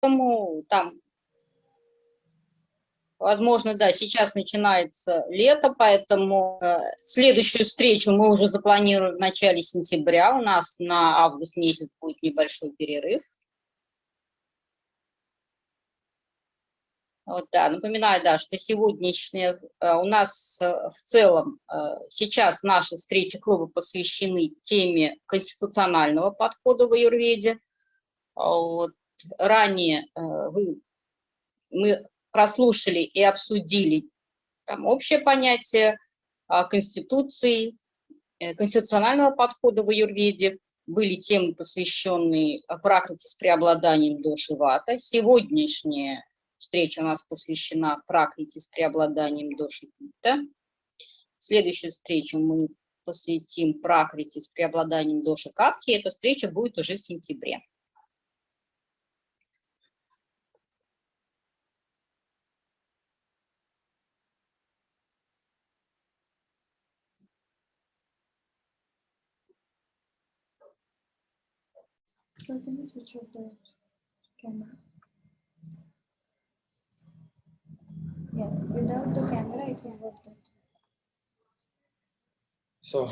Поэтому там, возможно, да, сейчас начинается лето, поэтому следующую встречу мы уже запланируем в начале сентября. У нас на август месяц будет небольшой перерыв. Вот, да, напоминаю, да, что сегодняшняя у нас в целом сейчас наши встречи клуба посвящены теме конституционального подхода в аюрведе. Вот. Ранее мы прослушали и обсудили там общее понятие конституции, конституционального подхода в аюрведе. Были темы, посвященные пракрите с преобладанием доши вата. Сегодняшняя встреча у нас посвящена пракрите с преобладанием доши питта. Следующую встречу мы посвятим пракрите с преобладанием доши капхи. Эта встреча будет уже в сентябре. So can you switch off the camera? Yeah, without the camera it will work better. So,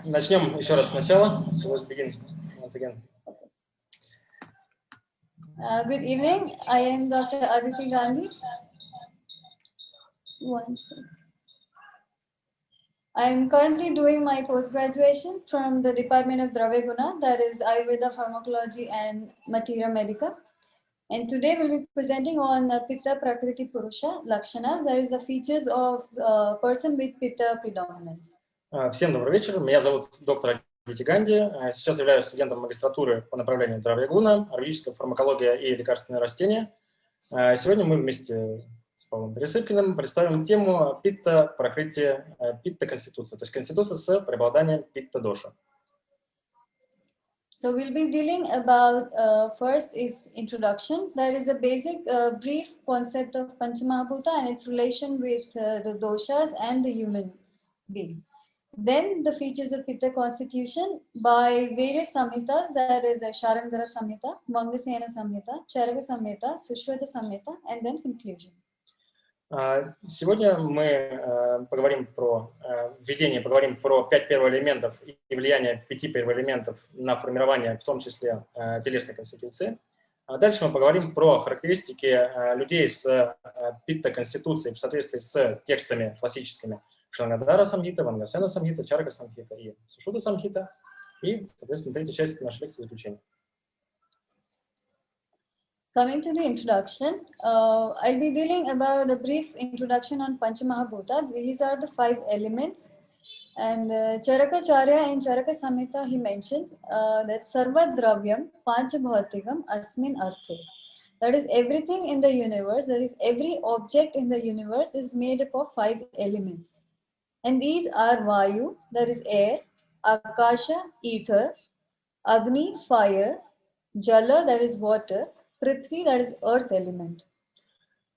начнем еще раз сначала. So let's begin once again. Good evening. I am Dr. Aditi Gandhi. One second. I am currently doing my post-graduation from the Department of Dravya Guna, that is Ayurveda, Pharmacology and Materia Medica. And today we'll be presenting on Pitta Prakriti Purusha Lakshanas, that is the features of a person with Pitta predominance. Всем добрый вечер. Меня зовут доктор Адити Ганди. Сейчас являюсь студентом магистратуры по направлению Дравья Гуна, аюрведическая фармакология и лекарственные растения. Сегодня мы вместе с Павлом Пересыпкиным представим тему питта пракрити, питта конституция, то есть конституция с преобладанием питта доша. So we'll be dealing about first is introduction. That is a basic brief concept of Panchamahabhuta and its relation with the doshas and the human being. Then the features of Pitta constitution by various samhitas, that is Sharangara Samhita, Vangasena Samhita, Charaka Samhita, Sushruta Samhita, and then conclusion. Сегодня мы поговорим про введение, поговорим про 5 первоэлементов и влияние 5 первоэлементов на формирование, в том числе, телесной конституции. Дальше мы поговорим про характеристики людей с питта-конституцией в соответствии с текстами классическими Шангадара Самхита, Вангасена Самхита, Чарака Самхита и Сушута Самхита. И, соответственно, третья часть нашей лекции заключения. Coming to the introduction, I'll be dealing about a brief introduction on Panchamahabhuta. These are the 5 elements. And Charakacharya in Charaka Samhita, he mentions that Sarva Dravyam Panchabhautikam Asmin Arthe. That is, everything in the universe, that is, every object in the universe is made up of 5 elements. And these are Vayu, that is air, Akasha, ether, Agni, fire, Jala, that is water, Prithvi, that is earth element.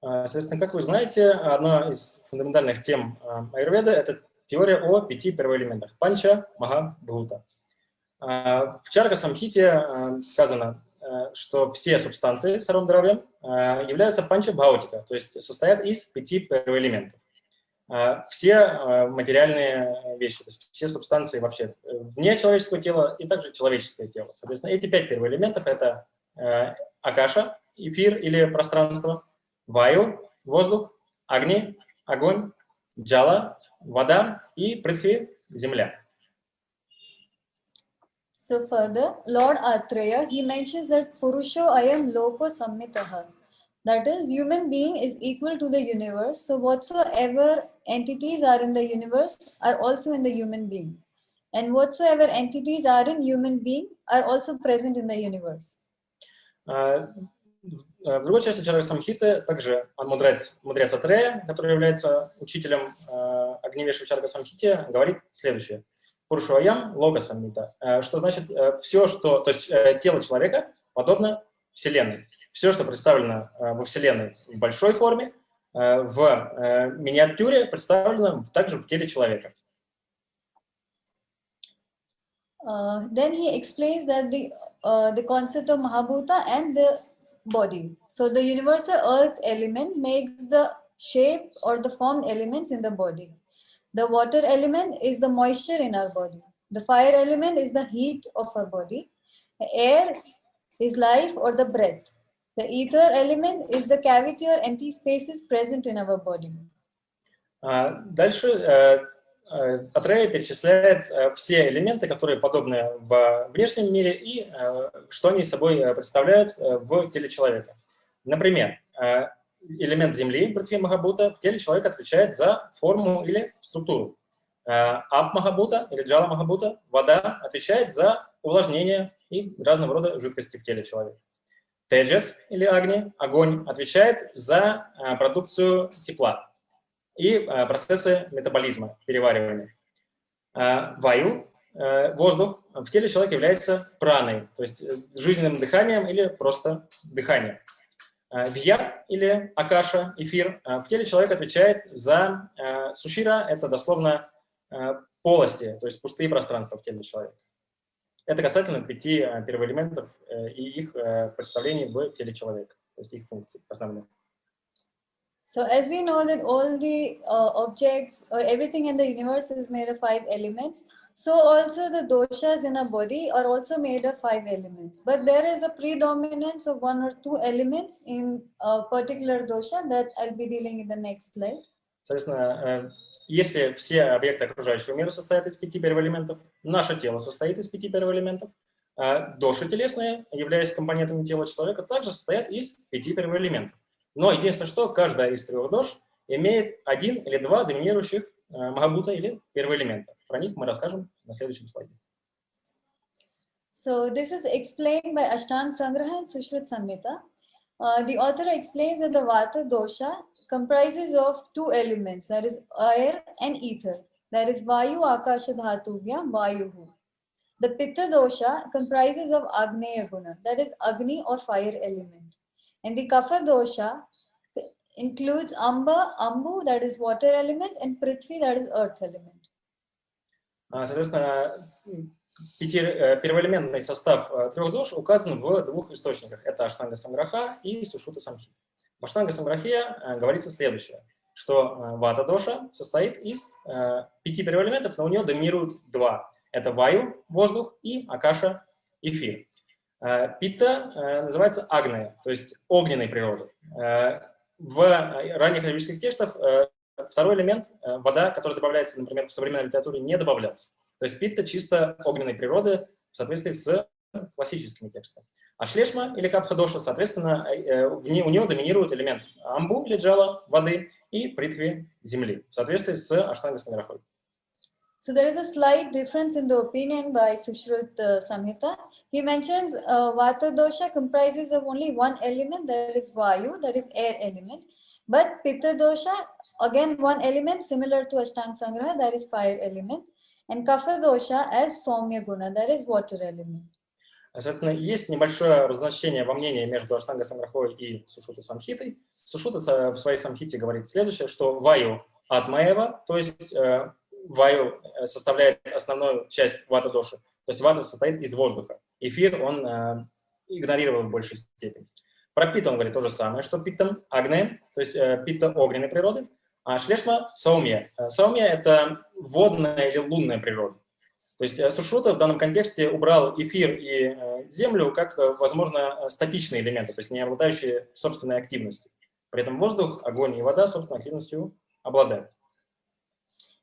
Соответственно, как вы знаете, одна из фундаментальных тем аюрведы – это теория о 5 первоэлементах – панча, маха, бхута. В Чарака Самхите сказано, что все субстанции сарвадравьям являются панча бхаутика, то есть состоят из 5 первоэлементов. Все материальные вещи, то есть все субстанции вообще вне человеческого тела и также человеческое тело. Соответственно, эти 5 первоэлементов – это акаша, эфир или пространство, ваю, воздух, агни, огонь, джала, вода и прithvi, земля. So further, Lord Atreya, he mentions that Purusho ayam loko sammitaha. That is, human being is equal to the universe. So whatsoever entities are in the universe are also in the human being. And whatsoever entities are in human being are also present in the universe. В другой части Чарака Самхиты также мудрец Атрея, который является учителем Агнивеши в Чарака Самхите, говорит следующее. Пурушу аям лога саммита, что значит все, что, то есть тело человека подобно Вселенной. Все, что представлено во Вселенной в большой форме, в миниатюре представлено также в теле человека. Then he explains that the concept of Mahabhuta and the body. So the universal earth element makes the shape or the formed elements in the body. The water element is the moisture in our body. The fire element is the heat of our body. The air is life or the breath. The ether element is the cavity or empty spaces present in our body. Дальше Атрея перечисляет все элементы, которые подобны в внешнем мире и что они собой представляют в теле человека. Например, элемент Земли, Притви Махабута, в теле человека отвечает за форму или структуру. Ап Махабута или Джала Махабута, вода, отвечает за увлажнение и разного рода жидкости в теле человека. Теджес или Агни, огонь, отвечает за продукцию тепла и процессы метаболизма, переваривания. Ваю, воздух, в теле человека является праной, то есть жизненным дыханием или просто дыханием. Вьят или акаша, эфир, в теле человека отвечает за сушира, это дословно полости, то есть пустые пространства в теле человека. Это касательно 5 первоэлементов и их представлений в теле человека, то есть их функций основных. So as we know that all the objects or everything in the universe is made of 5 elements, so also the doshas in our body are also made of 5 elements. But there is a predominance of 1 or 2 elements in a particular dosha that I'll be dealing in the next slide. Соответственно, если все объекты окружающего мира состоят из 5 первоэлементов, наше тело состоит из 5 первоэлементов, доши телесные, являясь компонентами тела человека, также состоят из 5 первоэлементов. Но единственное, что каждая из 3 дош имеет 1 или 2 доминирующих махабута или первоэлемента. Про них мы расскажем на следующем слайде. So this is explained by Ashtanga Sangraha and Sushruta Samhita. The author explains that the Vata dosha comprises of 2 elements, that is air and ether, that is Vayu Akasha Dhatuvya Vayuhu. The Pitta dosha comprises of Agneya Guna, that is Agni or fire element. And the Kapha dosha includes Amba, Ambu, that is water element, and Prithvi, that is earth element. Соответственно, первоэлементный состав 3 дош указан в 2 источниках. Это Аштанга Санграха и Сушута Самхита. В Аштанга Санграхе говорится следующее, что Вата доша состоит из 5 первоэлементов, но у нее доминируют 2. Это Ваю, воздух, и Акаша, эфир. Питта называется Агния, то есть огненной природы. В ранних ведических текстах 2-й элемент, вода, которая добавляется, например, в современной литературе, не добавлялась. То есть питта чисто огненной природы в соответствии с классическими текстами. А шлешма или капха-доша, соответственно, у нее доминирует элемент амбу или джала, воды, и притви, земли, в соответствии с Аштанга-Санграхой. So there is a slight difference in the opinion by Sushruta Samhita. He mentions Vata dosha comprises of only 1 element, that is Vayu, that is air element. But Pitta dosha, again 1 element similar to Ashtanga Sangraha, that is fire element. And Kapha dosha as Saumya Guna, that is water element. Соответственно, есть небольшое разночтение во мнении между Аштанга Санграхой и Сушута Самхитой. Сушута в своей Самхите говорит следующее, что Ваю атмаева, то есть Ваю составляет основную часть вата-доши, то есть вата состоит из воздуха. Эфир он игнорировал в большей степени. Про пита он говорит то же самое, что питтам агне, то есть питта огненной природы, а шлешма саумья. Саумья – это водная или лунная природа. То есть Сушрута в данном контексте убрал эфир и землю как, возможно, статичные элементы, то есть не обладающие собственной активностью. При этом воздух, огонь и вода собственной активностью обладают.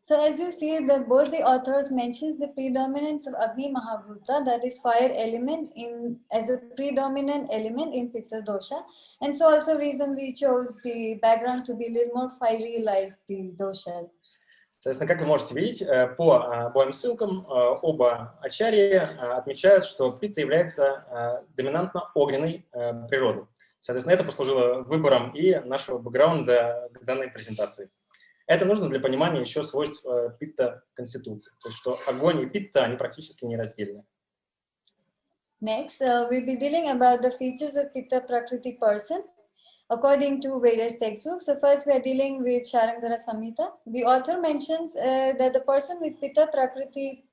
So as you see that both the authors mentions the predominance of Agni Mahabhuta, that is fire element, as a predominant element in Pitta dosha, and so also reason we chose the background to be a little more fiery like the dosha. Соответственно, как вы можете видеть, по обоим ссылкам оба ачарьи отмечают, что питта является доминантно огненной природой. Соответственно, это послужило выбором и нашего бэкграунда к данной презентации. Это нужно для понимания еще свойств питта-конституции, то есть что огонь и питта, они практически нераздельны. Next, we'll be dealing about the features of Pitta Prakriti person according to various textbooks. So first we are dealing with Sharangara Samhita. The author mentions that the person with Pitta Prakriti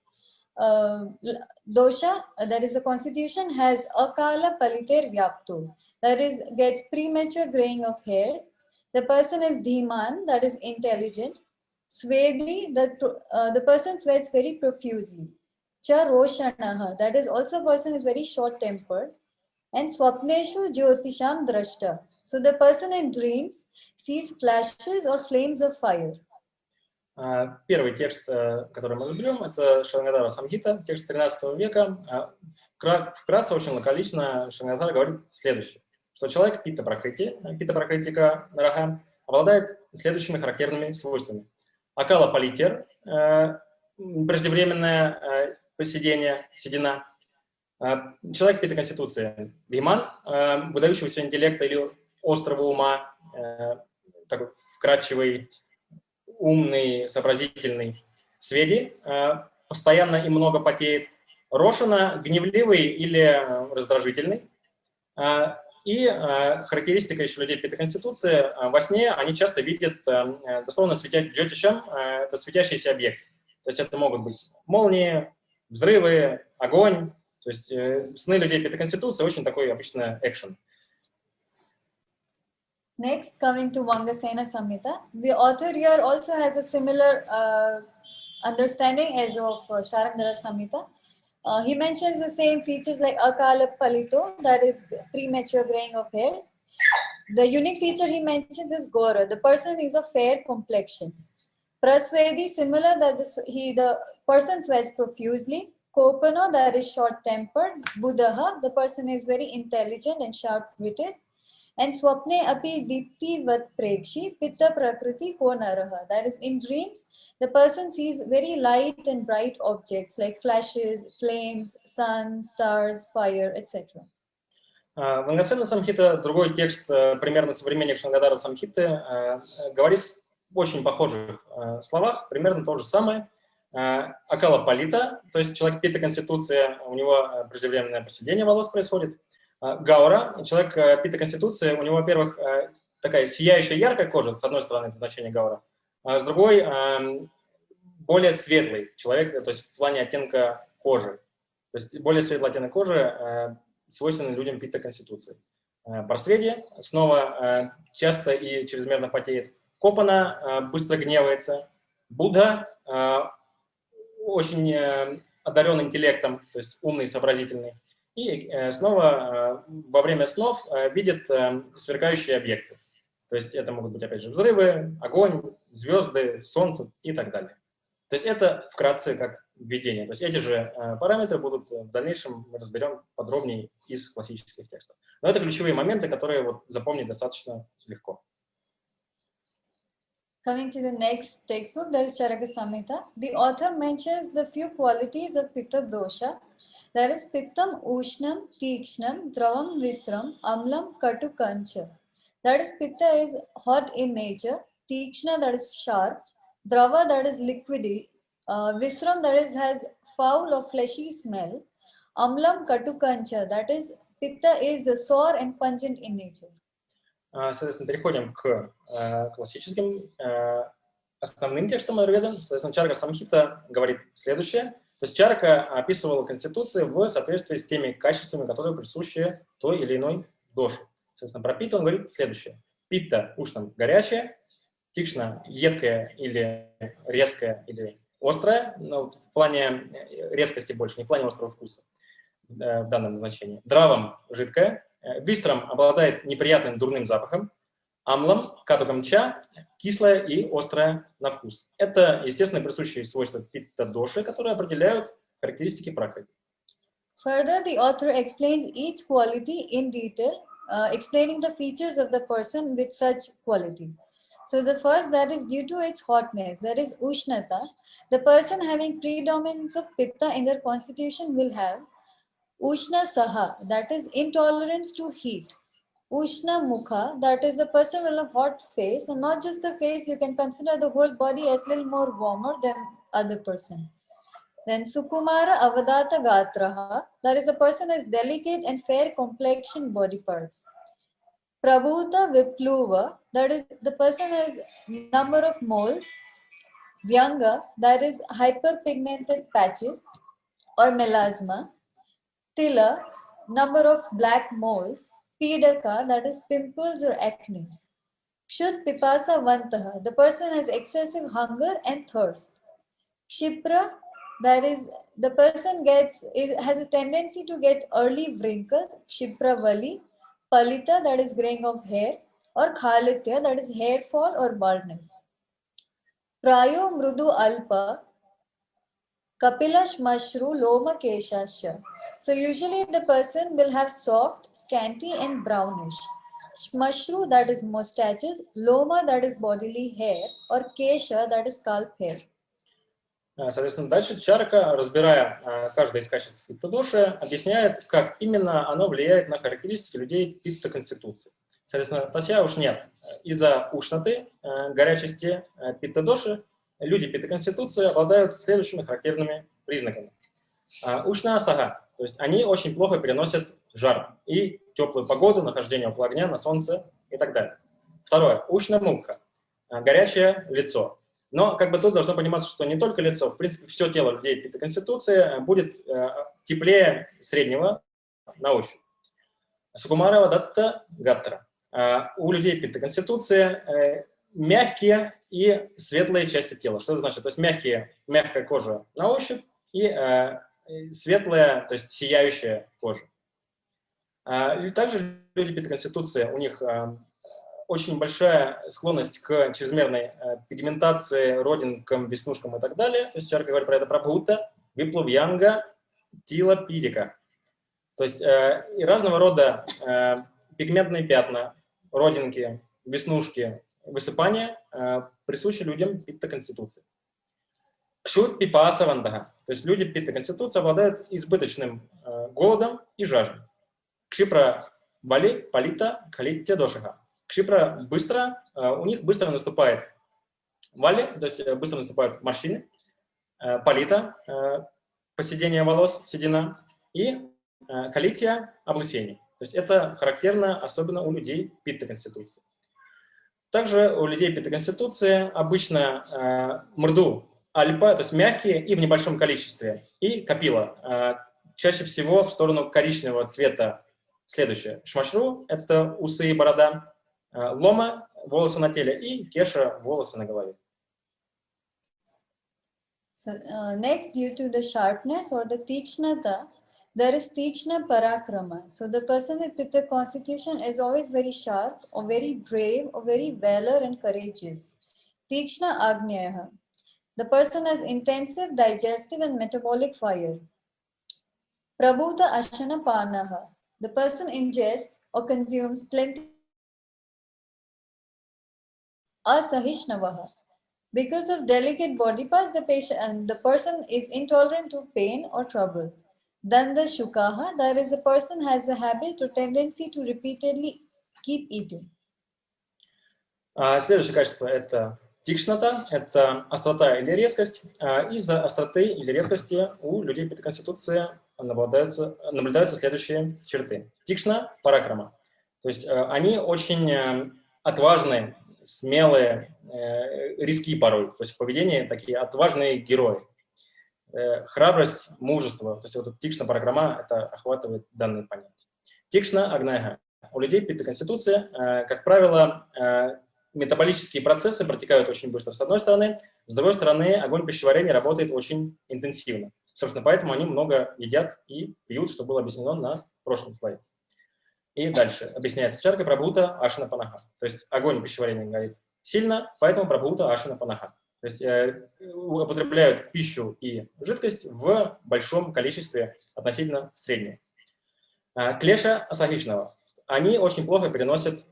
Dosha, that is the constitution, has akala paliter vyapto, that is gets premature graying of hairs. The person is dhiman, that is intelligent. Swedi, the person sweats very profusely. Cha roshanaha, that is also person is very short tempered. And swapneshu jyotisham drashta, so the person in dreams sees flashes or flames of fire. Первый текст, который мы разберем, это Шарангадхара Самхита, текст 13 века. Вкратце, очень лаконично Шарангадхара говорит следующее, что человек пита-пракритика Нарага обладает следующими характерными свойствами. Акала палитер, преждевременное поседение, седина. Человек пита-конституции Бхиман, выдающегося интеллекта или острого ума, такой вкрадчивый, умный, сообразительный. Сведи, постоянно и много потеет. Рошана, гневливый или раздражительный. И характеристика еще людей пита-конституции, во сне они часто видят дословно джотишам, это светящийся объект. То есть это могут быть молнии, взрывы, огонь. То есть сны людей пита-конституции очень такой обычно экшен. Next, coming to Vangasena Samhita, the author here also has a similar understanding as of Sharangdhara Samhita. He mentions the same features like akala palito, that is premature graying of hairs. The unique feature he mentions is gora, the person is of fair complexion. Prasvedi, similar, that the person sweats profusely. Kopano, that is short-tempered. Buddha, the person is very intelligent and sharp-witted. And swapne api dipti vat prekshi pitta prakriti ko naraha. That is, in dreams, the person sees very light and bright objects like flashes, flames, sun, stars, fire, etc. Вангасена Самхита, другой текст, примерно современник Шарангадхара Самхиты, говорит в очень похожих словах примерно то же самое. Акала палита, то есть человек пита-конституция, у него преждевременное поседение волос происходит. Гаура, человек пита-конституции, у него, во-первых, такая сияющая яркая кожа, с одной стороны, это значение гаура, а с другой более светлый человек, то есть в плане оттенка кожи. То есть более светлый оттенок кожи свойственный людям пита-конституции. Просведие снова часто и чрезмерно потеет. Копана быстро гневается. Будда очень одарен интеллектом, то есть умный, сообразительный. И снова во время снов видит сверкающие объекты. То есть это могут быть, опять же, взрывы, огонь, звезды, солнце и так далее. То есть это вкратце как введение. То есть эти же параметры будут в дальнейшем мы разберем подробнее из классических текстов. Но это ключевые моменты, которые вот запомнить достаточно легко. Coming to the next textbook, that is Charaka Samhita. The author mentions the few qualities of Pitta dosha. That is Pittam Ushnam, Tikshnam, Dravam Visram, Amlam, Katu Kancha. That is Pitta is hot in nature, Tikshna, that is sharp, Drava, that is liquidy, Visram, that is has foul or fleshy smell, Amlam, Katu Kancha, that is Pitta is sour and pungent in nature. Соответственно, переходим к классическим основным текстам аюрведы. Соответственно, Чарака Самхита говорит следующее. То есть Чарака описывала конституции в соответствии с теми качествами, которые присущи той или иной дошу. Соответственно, про питту он говорит следующее. Питта, ушнам, горячая, тикшна, едкая или резкая или острая, но в плане резкости больше, не в плане острого вкуса в данном значении. Дравам, жидкая. Вистрам обладает неприятным дурным запахом. Амлам, катукамча, кислая и острая на вкус. Это, естественно, присущие свойства питта-доши, которые определяют характеристики пракрити. Further, the author explains each quality in detail, explaining the features of the person with such quality. So the first, that is due to its hotness, that is ushnata. The person having predominance of pitta in their constitution will have Ushna Saha, that is intolerance to heat. Ushna Mukha, that is the person will have hot face, and not just the face, you can consider the whole body as little more warmer than other person. Then Sukumara Avadata Gatraha, that is a person has delicate and fair complexion body parts. Prabhuta Vipluva, that is the person has number of moles. Vyanga, that is hyperpigmented patches. or melasma, tila, number of black moles, pidaka, that is pimples or acne. Kshud pipasa vantaha, the person has excessive hunger and thirst. Kshipra, that is, the person has a tendency to get early wrinkles, Kshipra vali, palita, that is graying of hair, or khalitya, that is hair fall or baldness. Prayo mrudu alpa, kapilash mashru loma keshasya. So usually the person will have soft, scanty and brownish. Shmashru, that is mustaches, loma, that is bodily hair, or kesha, that is scalp hair. Соответственно, дальше Чарака, разбирая каждое из качеств питта-доши, объясняет, как именно оно влияет на характеристики людей питта-конституции. Соответственно, татья уж нет. Из-за ушноты, горячести питта-доши, люди питта-конституции обладают следующими характерными признаками. Ушна сага, то есть они очень плохо переносят жар и теплую погоду, нахождение около огня, на солнце и так далее. Второе, ушна мукха, горячее лицо. Но как бы тут должно пониматься, что не только лицо, в принципе, все тело людей питта-конституции будет теплее среднего на ощупь. Сукумарава датта гаттара. У людей питта-конституции мягкие и светлые части тела. Что это значит? То есть мягкая кожа на ощупь и светлая, то есть сияющая кожа. И также люди питта-конституции, у них очень большая склонность к чрезмерной пигментации, родинкам, веснушкам и так далее. То есть Чарака говорит про это прабхута, виплувьянга, тила, пирика. То есть и разного рода пигментные пятна, родинки, веснушки, высыпания присущи людям питта-конституции. Кшут пипаса вандага. То есть люди питта-конституции обладают избыточным голодом и жаждой. Кшипра вали, палита, калитя дошаха. Кшипра быстро, у них быстро наступает вали, то есть быстро наступают морщины, палита, поседение волос, седина, и калития, облысение. То есть это характерно особенно у людей питта-конституции. Также у людей питта-конституции обычно мрду, альпа, то есть мягкие и в небольшом количестве, и капила, чаще всего в сторону коричневого цвета. Следующее. Шмашру – это усы и борода. Лома – волосы на теле, и кеша – волосы на голове. So, next, due to the sharpness or the tichnata, there is tichna parakrama. So the person with pitta constitution is always very sharp, or very brave, or very valor and courageous. Tichna agneyaha. The person has intensive digestive and metabolic fire. Prabhuta ashana panaha. The person ingests or consumes plenty. Asahishnavaha. Because of delicate body parts, the person is intolerant to pain or trouble. Danda shukaha, that is, the person has a habit or tendency to repeatedly keep eating. Следующее качество – это тикшната, это острота или резкость. Из-за остроты или резкости у людей питта-конституции наблюдаются следующие черты. Тикшна, паракрама. То есть они очень отважные, смелые, риски порой. То есть в поведении такие отважные герои. Храбрость, мужество. То есть вот тикшна, паракрама – это охватывает данные понятия. Тикшна, агнайга. У людей питта-конституции, как правило, метаболические процессы протекают очень быстро с одной стороны, с другой стороны огонь пищеварения работает очень интенсивно. Собственно, поэтому они много едят и пьют, что было объяснено на прошлом слайде. И дальше объясняется Чарака прабхута ашана панаха. То есть огонь пищеварения горит сильно, поэтому прабхута ашана панаха. То есть употребляют пищу и жидкость в большом количестве относительно среднего. Клеша асахишного. Они очень плохо переносят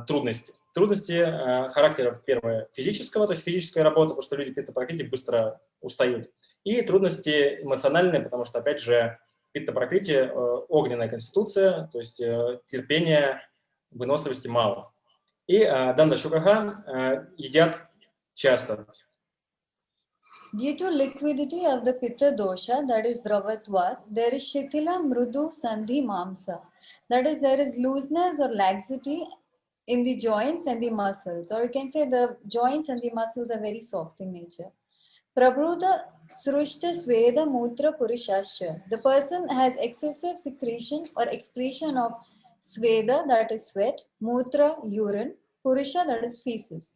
трудности. Трудности характера, первое, физического, то есть физическая работа, потому что люди питта-пракрити быстро устают. И трудности эмоциональные, потому что, опять же, питта-пракрити огненная конституция, то есть терпения, выносливости мало. И данда шукаха едят часто. Due to liquidity of the pitta dosha, that is dravatvat, there is shitila mrudu sandhi mamsa. That is, there is looseness or laxity in the joints and the muscles, or you can say the joints and the muscles are very soft in nature. Prabhuta Srushta Sveda Mutra Purishasya. The person has excessive secretion or excretion of Sveda, that is sweat, Mutra, urine, Purusha, that is feces.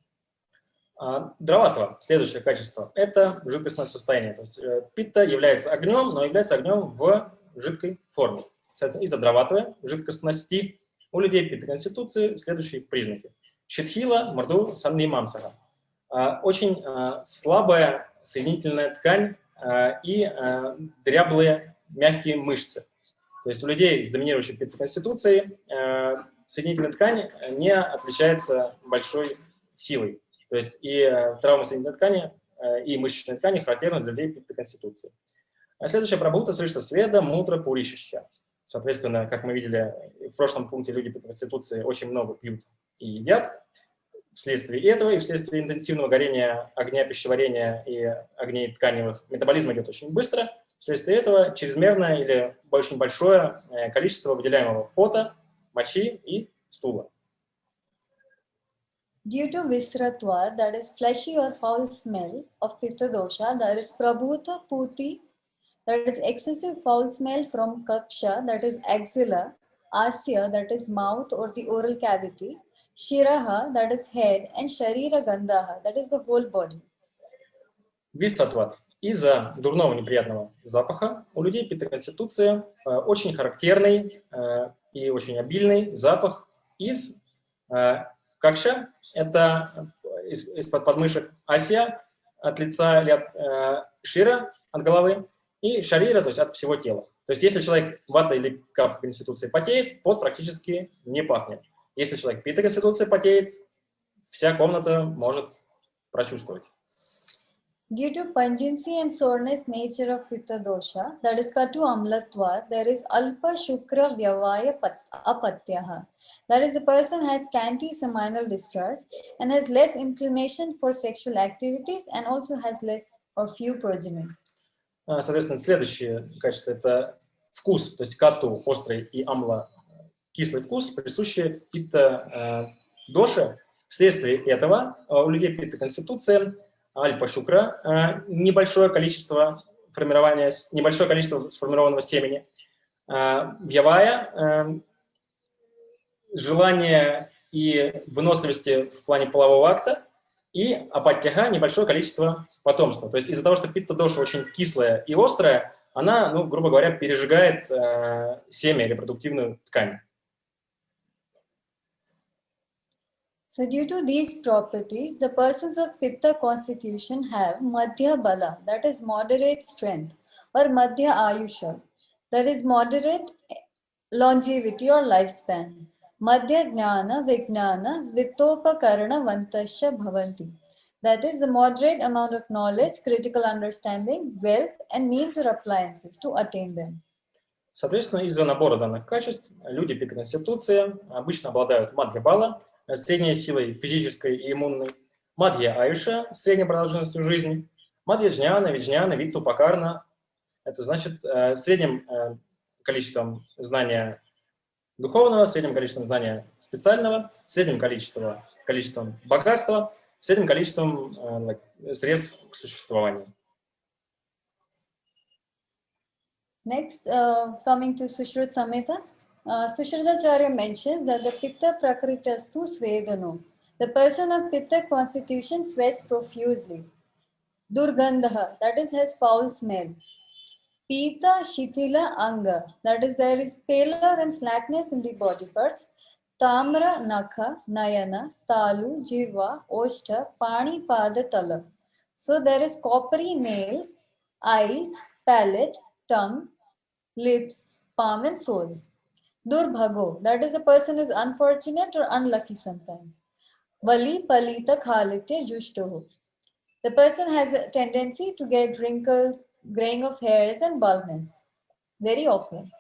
Драватва, следующее качество, это жидкостное состояние. То есть питта является огнем, но является огнем в жидкой форме. Соответственно, из-за драватвы, жидкостности, у людей питта конституции следующие признаки. Шитхила, морду, саннимамсаха. Очень слабая соединительная ткань и дряблые мягкие мышцы. То есть у людей с доминирующей питта конституцией соединительная ткань не отличается большой силой. То есть и травма соединительной ткани, и мышечной ткани характерны для людей питта конституции. А следующая прабхута сришта сведа, мутра, пуришища. Соответственно, как мы видели в прошлом пункте, люди питта конституции очень много пьют и едят. Вследствие этого и вследствие интенсивного горения огня пищеварения и огней тканевых метаболизм идет очень быстро. Вследствие этого чрезмерное или очень большое количество выделяемого пота, мочи и стула. Due to visratva, that is fleshy or foul smell of pitta dosha, there is prabhuta puti, that is excessive foul smell from kaksha, that is axilla, asya, that is mouth or the oral cavity, shiraha, that is head, and sharira gandhaha, that is the whole body. Висатват. Из-за дурного неприятного запаха у людей питта конституции очень характерный и очень обильный запах из какша, это из-под подмышек, асия от лица или от шира, от головы, и шарира, то есть от всего тела. То есть если человек вата или капха конституции потеет, пот практически не пахнет. Если человек питта конституции потеет, вся комната может прочувствовать. Due to pungency and soreness nature of pitta dosha, that is katu amlatva, there is alpa shukra vyavaya apatyaha. That is, the person has scanty seminal discharge and has less inclination for sexual activities and also has less or few progeny. Соответственно, следующее качество – это вкус, то есть кату острый и амла кислый вкус, присущий питта доше. Вследствие этого у людей питта конституции альпа шукра небольшое количество сформированного семени, вьявая желание и выносливости в плане полового акта, и апаттяга небольшое количество потомства. То есть из-за того, что питта доша очень кислая и острая, она, грубо говоря, пережигает семя, репродуктивную ткань. So due to these properties, the persons of pitta constitution have madhya bala, that is moderate strength, or madhya ayusha, that is moderate longevity or lifespan. Madhya jnana vijnana vitopakarana vantasya bhavanti. That is the moderate amount of knowledge, critical understanding, wealth, and means or appliances to attain them. Соответственно, из-за набора данных качеств люди питта конституции обычно обладают мадхья бала, средней силой физической и иммунной, мадхья аюша, средней продолжительностью жизни, мадхья джняна, виджняна, виттупакарна, это значит средним количеством знания духовного, средним количеством знания специального, средним количеством богатства, средним количеством средств к существованию. Next, coming to Sushrut Samhita, Sushrutācārya mentions that the pitta prakritastu svedano. The person of pitta constitution sweats profusely. Durgandha, that is, has foul smell. Pita shithila anga, that is, there is pallor and slackness in the body parts. Tamra nakha, nayana, talu, jiva, oshta, pani, pada, tala. So there is coppery nails, eyes, palate, tongue, lips, palm and soles. Durbhago, that is, a person is unfortunate or unlucky sometimes. Vali palita khalitya jushtoho. The person has a tendency to get wrinkles, graying of hairs and baldness very often.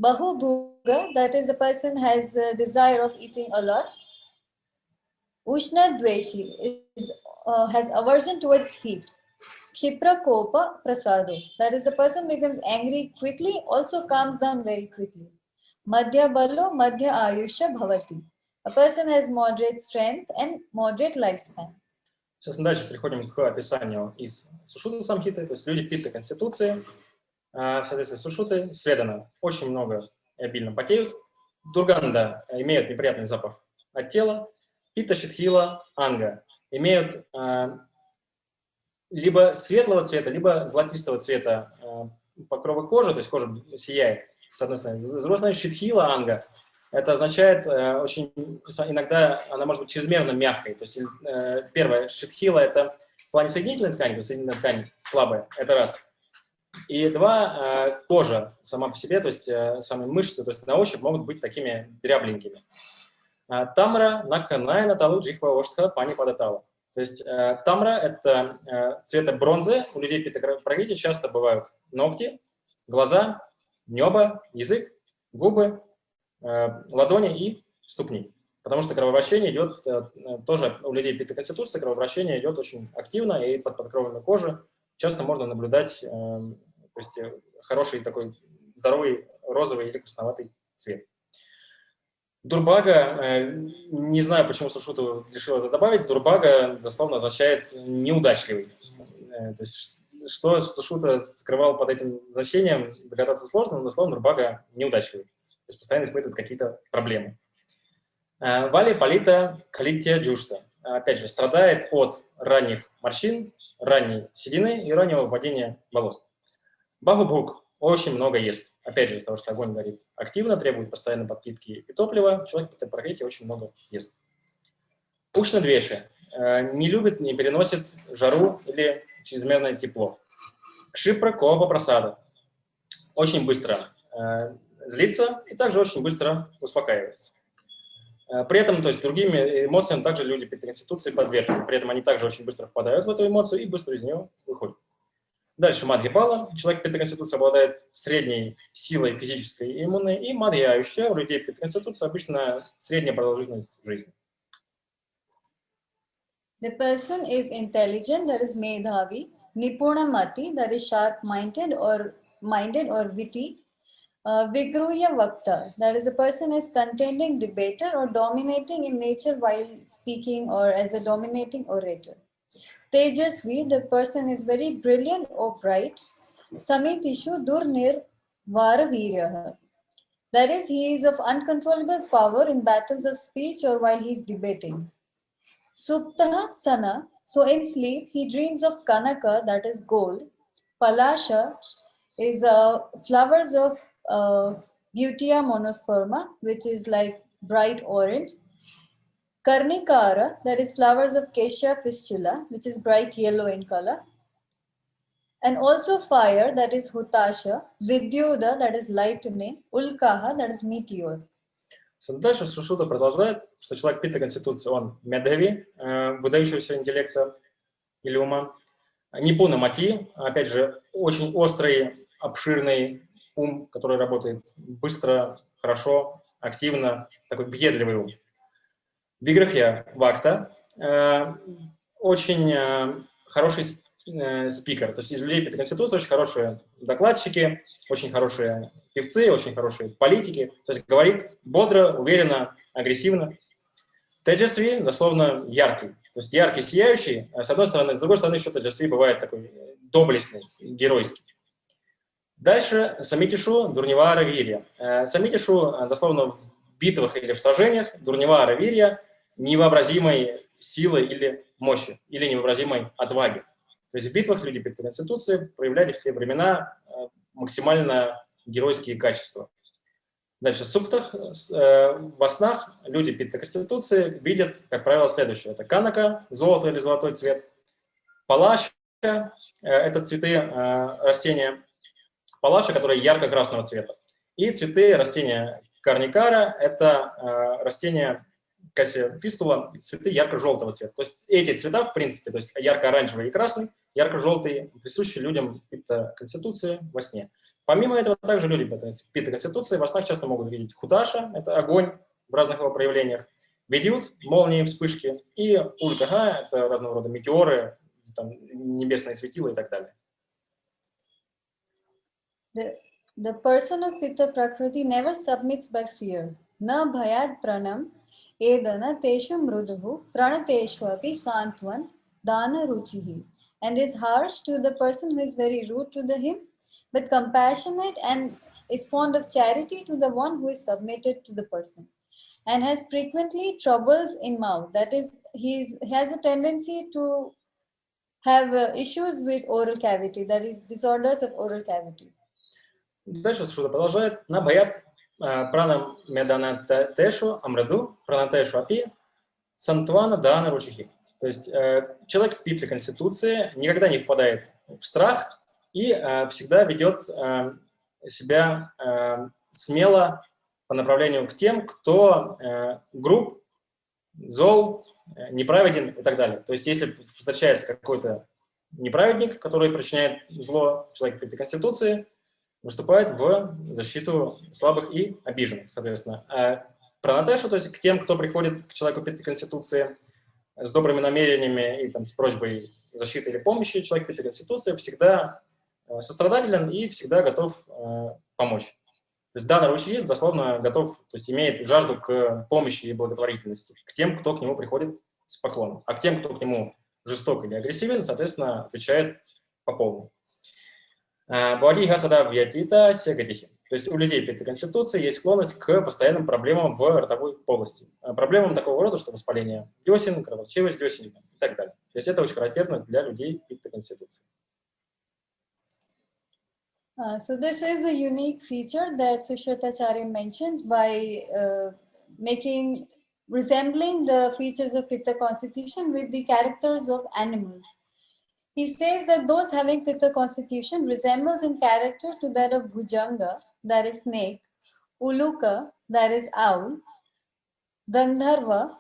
Bahu bhuga, that is, the person has a desire of eating a lot. Ushna dveshi has aversion towards heat. Kshipra kopa prasado, that is, the person becomes angry quickly, also calms down very quickly. Madhya balo, madhya ayusha bhavati. A person has moderate strength and moderate lifespan. Собственно, дальше переходим к описанию из Сушута Самхиты, то есть люди питта конституции, в соответствии с Сушутой, Сведана очень много и обильно потеют, Дурганда имеют неприятный запах от тела, Питта, Шитхила, Анга имеют либо светлого цвета, либо золотистого цвета покровы кожи, то есть кожа сияет, с одной стороны. С другой стороны, Шитхила, Анга, это означает очень, иногда она может быть чрезмерно мягкой. То есть первое, Шитхила – это в плане соединительной ткани, то есть соединительная ткань слабая, это раз. И два, кожа сама по себе, то есть сами мышцы, то есть на ощупь могут быть такими дрябленькими. Тамра, Накха, Найна, Талу, Джихва, Оштха, Пани, Падатала. То есть тамра – это цвета бронзы. У людей пита-пракрити часто бывают ногти, глаза, небо, язык, губы, ладони и ступни. Потому что кровообращение идет тоже у людей пита-конституции, кровообращение идет очень активно, и под покровами кожи часто можно наблюдать то есть, хороший такой здоровый розовый или красноватый цвет. Дурбага, не знаю, почему Сушута решил это добавить, дурбага дословно означает неудачливый. То есть, что Сушута скрывал под этим значением, догадаться сложно, но дословно дурбага неудачливый. То есть постоянно испытывает какие-то проблемы. Вали Полита Калития Джушта. Опять же, страдает от ранних морщин, ранней седины и раннего выпадения волос. Бахубхук очень много ест. Опять же, из-за того, что огонь горит активно, требует постоянной подпитки и топлива, человек по прокрите очень много ест. Ушна-двеши. Не любит, не переносит жару или чрезмерное тепло. Кшипра Коба Прасада. Очень быстро злится и также очень быстро успокаивается. При этом, то есть, другими эмоциями также люди пита-конституции подвержены. При этом они также очень быстро впадают в эту эмоцию и быстро из нее выходят. Дальше Мадхипала. Человек пита-конституции обладает средней силой физической и иммунной. И Мадхьяющая. У людей пита-конституции обычно средняя продолжительность жизни. The person is intelligent, that is Medhavi. Nipunamati, that is sharp-minded or witty. Vigruhya Vakta, that is a person is contending debater or dominating in nature while speaking or as a dominating orator. Tejasvi, the person is very brilliant or bright. Samitishu Durnir Varaviryaha, that is, he is of uncontrollable power in battles of speech or while he is debating. Suptaha Sana, so in sleep he dreams of Kanaka, that is gold. Palasha is flowers of Butea monosperma, which is like bright orange. Karnikara, that is flowers of Kesha fistula, which is bright yellow in color. And also fire, that is Hutasha. Vidyuda, that is lightning. Ulkaha, that is meteor. Дальше Сушута продолжает, что человек пита-конституции, он медхави, выдающегося интеллекта или ума. Нипуна мати, опять же, очень острый, обширный ум, который работает быстро, хорошо, активно, такой въедливый ум. Виграхья вакта, очень хороший спикер, то есть из людей пита-конституции очень хорошие докладчики, очень хорошие певцы, очень хорошие политики, то есть говорит бодро, уверенно, агрессивно. Теджасви, дословно яркий, то есть яркий, сияющий, с одной стороны, с другой стороны еще теджасви бывает такой доблестный, геройский. Дальше Самитишу, Дурнивара, Вирья. Самитишу, дословно в битвах или в сражениях, Дурнивара, Вирья, невообразимой силы или мощи, или невообразимой отваги. То есть в битвах люди пита-конституции проявляли в те времена максимально геройские качества. Дальше в суктах, во снах люди пита-конституции видят, как правило, следующее. Это канака, золото или золотой цвет, палаша, это цветы растения, палаша, которые ярко-красного цвета, и цветы растения карникара, это растения кассия фистула, цветы ярко-желтого цвета. То есть эти цвета, в принципе, то есть ярко-оранжевый и красный, ярко-желтый, присущи людям пита-конституции во сне. Помимо этого, также люди пита-конституции во снах часто могут видеть хуташа, это огонь в разных его проявлениях, ведют молнии, вспышки, и улькага, это разного рода метеоры, там, небесные светила и так далее. The person of Pitta Prakriti never submits by fear. Na bhayad pranam edana teshu mruduhu pranateshvapi santvan dana ruchihi, and is harsh to the person who is very rude to him, but compassionate and is fond of charity to the one who is submitted to the person, and has frequently troubles in mouth. That is, he has a tendency to have issues with oral cavity, that is, disorders of oral cavity. Дальше Шуда продолжает. Набаят пранам медана тешу амраду пранатешу апи сантвана дана ручихи. То есть человек питы конституции никогда не впадает в страх и всегда ведет себя смело по направлению к тем, кто груб, зол, неправеден и так далее. То есть если встречается какой-то неправедник, который причиняет зло человеку питы конституции, выступает в защиту слабых и обиженных, соответственно. А пранатешу, то есть к тем, кто приходит к человеку питы конституции с добрыми намерениями и там, с просьбой защиты или помощи, человек питы конституции всегда сострадателен и всегда готов помочь. То есть данный ручей дословно готов, то есть имеет жажду к помощи и благотворительности к тем, кто к нему приходит с поклоном. А к тем, кто к нему жесток или агрессивен, соответственно, отвечает по полной. То есть у людей питы конституции есть склонность к постоянным проблемам в ротовой полости. Проблемам такого рода, что воспаление десен, кровоточивость десен и так далее. То есть это очень характерно для людей питы конституции. So this is a unique feature that Sushritacharya mentions by resembling the features of Pitta constitution with the characters of animals. He says that those having Pitta constitution resembles in character to that of Bhujanga, that is snake, Uluka, that is owl, Gandharva,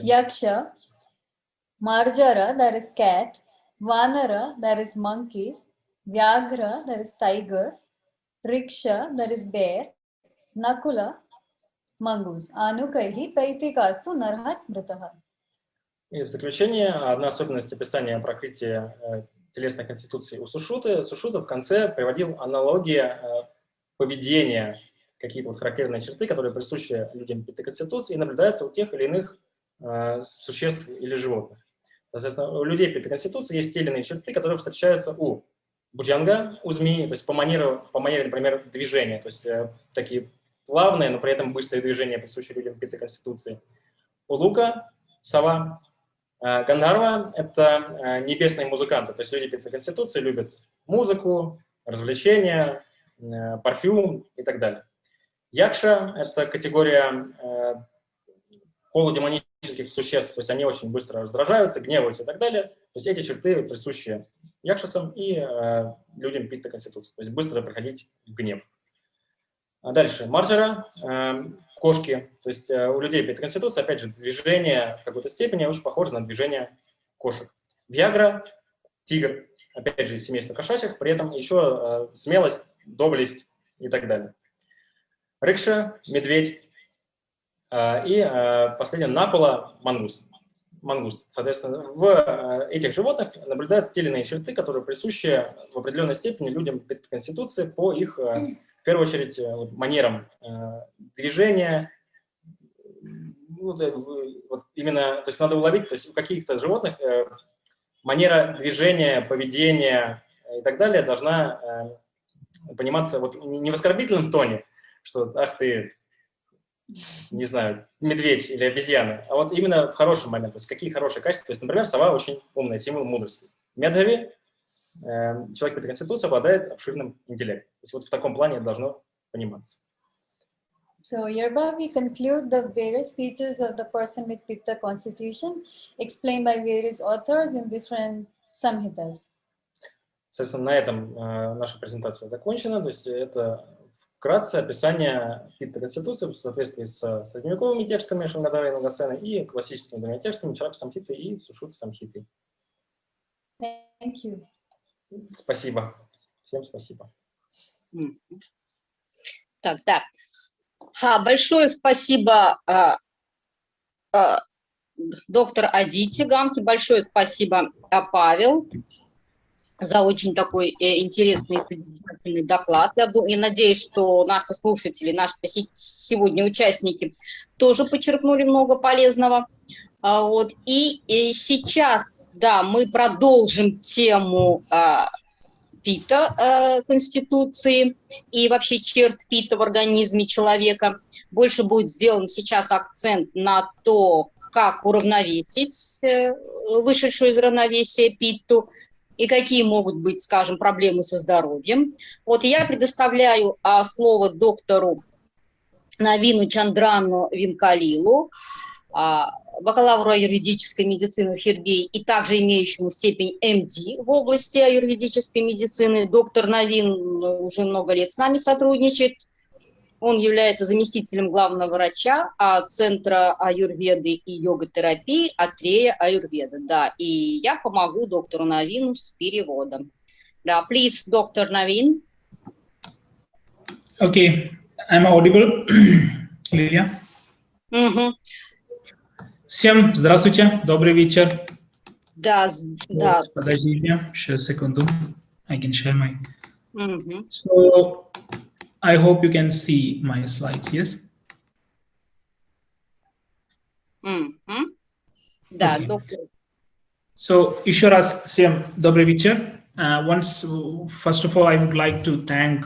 Yaksha, Marjara, that is cat, Vanara, that is monkey, Vyagra, that is tiger, Riksha, that is bear, Nakula, mongoose. Anukaihi Paitikastu Narha Smritaha. И в заключение, одна особенность описания прокрытия телесной конституции у Сушруты. Сушрута в конце приводил аналогии поведения, какие-то вот характерные черты, которые присущи людям питы конституции и наблюдаются у тех или иных существ или животных. Соответственно, у людей питы конституции есть те или иные черты, которые встречаются у буджанга, у змеи, то есть по манере, например, движения, то есть такие плавные, но при этом быстрые движения, присущие людям питы конституции. У лука, сова. Гандхарва — это небесные музыканты, то есть люди питы конституции любят музыку, развлечения, парфюм и так далее. Якша — это категория полудемонических существ, то есть они очень быстро раздражаются, гневаются и так далее. То есть эти черты присущи якшасам и людям питты конституции, то есть быстро приходить в гнев. А дальше марджара, кошки, то есть у людей питты конституции, опять же, движение в какой-то степени очень похоже на движение кошек. Вьягра, тигр, опять же, из семейства кошачьих, при этом еще смелость, доблесть и так далее. Рикша, медведь. И последнее, накула, мангуст. Соответственно, в этих животных наблюдаются те или иные черты, которые присущи в определенной степени людям питты конституции по их, в первую очередь, манерам движения. Вот именно, то есть надо уловить, то есть у каких-то животных манера движения, поведения и так далее должна пониматься вот не в оскорбительном тоне, что «ах ты, не знаю, медведь или обезьяна», а вот именно в хорошем моменте, то есть какие хорошие качества. То есть, например, сова очень умная, символ мудрости. Медхави, человек питты конституции, обладает обширным интеллектом. То есть вот в таком плане это должно пониматься. So hereby we conclude the various features of the person with Pitta constitution explained by various authors in different samhitas. Соответственно, на этом наша презентация закончена. То есть это вкратце описание питты конституции в соответствии с средневековыми текстами Шангадара и Нагасена и классическими двумя текстами Чарака Самхиты и Сушрута Самхиты. Thank you. Спасибо. Всем спасибо. Так, да. Большое спасибо, доктор Адити Гамки, большое спасибо, Павел. за очень такой интересный и содержательный доклад. Я надеюсь, что наши слушатели, наши сегодня участники тоже почерпнули много полезного. Вот. И сейчас, да, мы продолжим тему Питта Конституции и вообще черт Питта в организме человека. Больше будет сделан сейчас акцент на то, как уравновесить вышедшую из равновесия Питту и какие могут быть, скажем, проблемы со здоровьем. Вот я предоставляю слово доктору Навину Чандрану Винкалилу, бакалавру аюрведической медицины в Хиргии и также имеющему степень МД в области аюрведической медицины. Доктор Навин уже много лет с нами сотрудничает. Он является заместителем главного врача Центра аюрведы и йога-терапии Атрея Аюрведа. Да, и я помогу доктору Навину с переводом. Да, please, доктор Навин. Okay, I'm audible, Лилия. Всем здравствуйте, добрый вечер. Да, да. Подождите, сейчас секунду. I can share my. So, I hope you can see my slides, yes? Да, Okay. доктор. So, еще раз всем добрый вечер. First of all, I would like to thank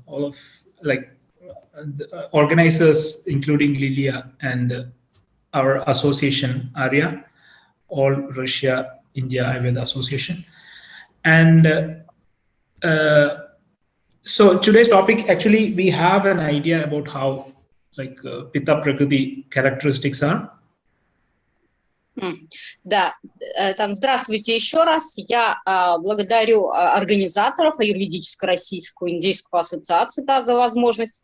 all of the organizers, including Lilia and our association, ARIA, All Russia India Ayurveda Association. And so today's topic, actually, we have an idea about how Pitta Prakriti characteristics are. Да, здравствуйте еще раз. Я благодарю организаторов аюрведической российскую индийскую ассоциацию за возможность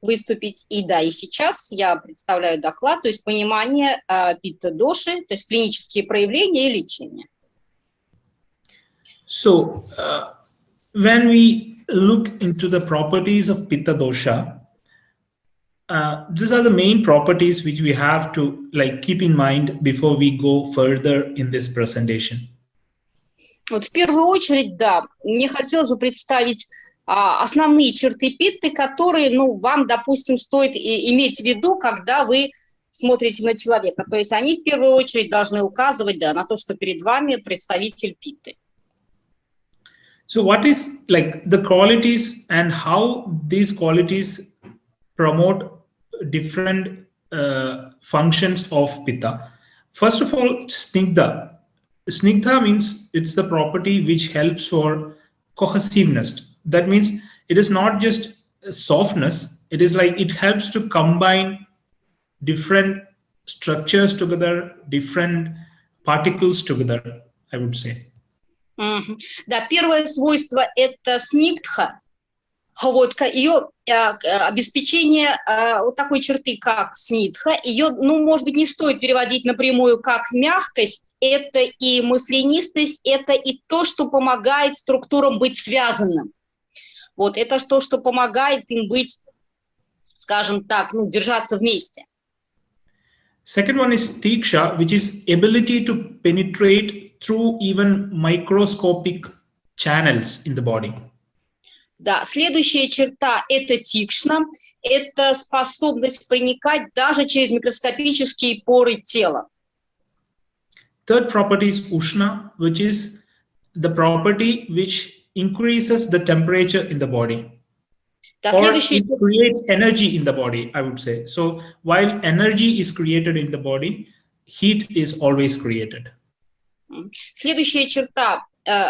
выступить. И да, и сейчас я представляю доклад, то есть понимание питта-доши, то есть клинические проявления и лечение. So, when we look into the properties of pitta dosha, these are the main properties which we have to keep in mind before we go further in this presentation. Вот в первую очередь, да, мне хотелось бы представить основные черты питты, которые, вам, допустим, стоит иметь в виду, когда вы смотрите на человека. То есть они в первую очередь должны указывать, да, на то, что перед вами представитель питты. So what is the qualities and how these qualities promote different functions of pitta? First of all, snigdha. Snigdha means it's the property which helps for cohesiveness. That means it is not just softness, it is it helps to combine different structures together, different particles together, I would say. Да, первое свойство – это снигдха, вот, ее обеспечение вот такой черты, как снигдха, ее, может быть, не стоит переводить напрямую как мягкость, это и маслянистость, это и то, что помогает структурам быть связанным. Вот, это то, что помогает им быть, скажем так, держаться вместе. Second one is tiksha, which is ability to penetrate through even microscopic channels in the body. Да, следующая черта – это тикшна, это способность проникать даже через микроскопические поры тела. Third property is ushna, which is the property which increases the temperature in the body. Да, or it creates energy in the body, I would say. So while energy is created in the body, heat is always created. Следующая черта,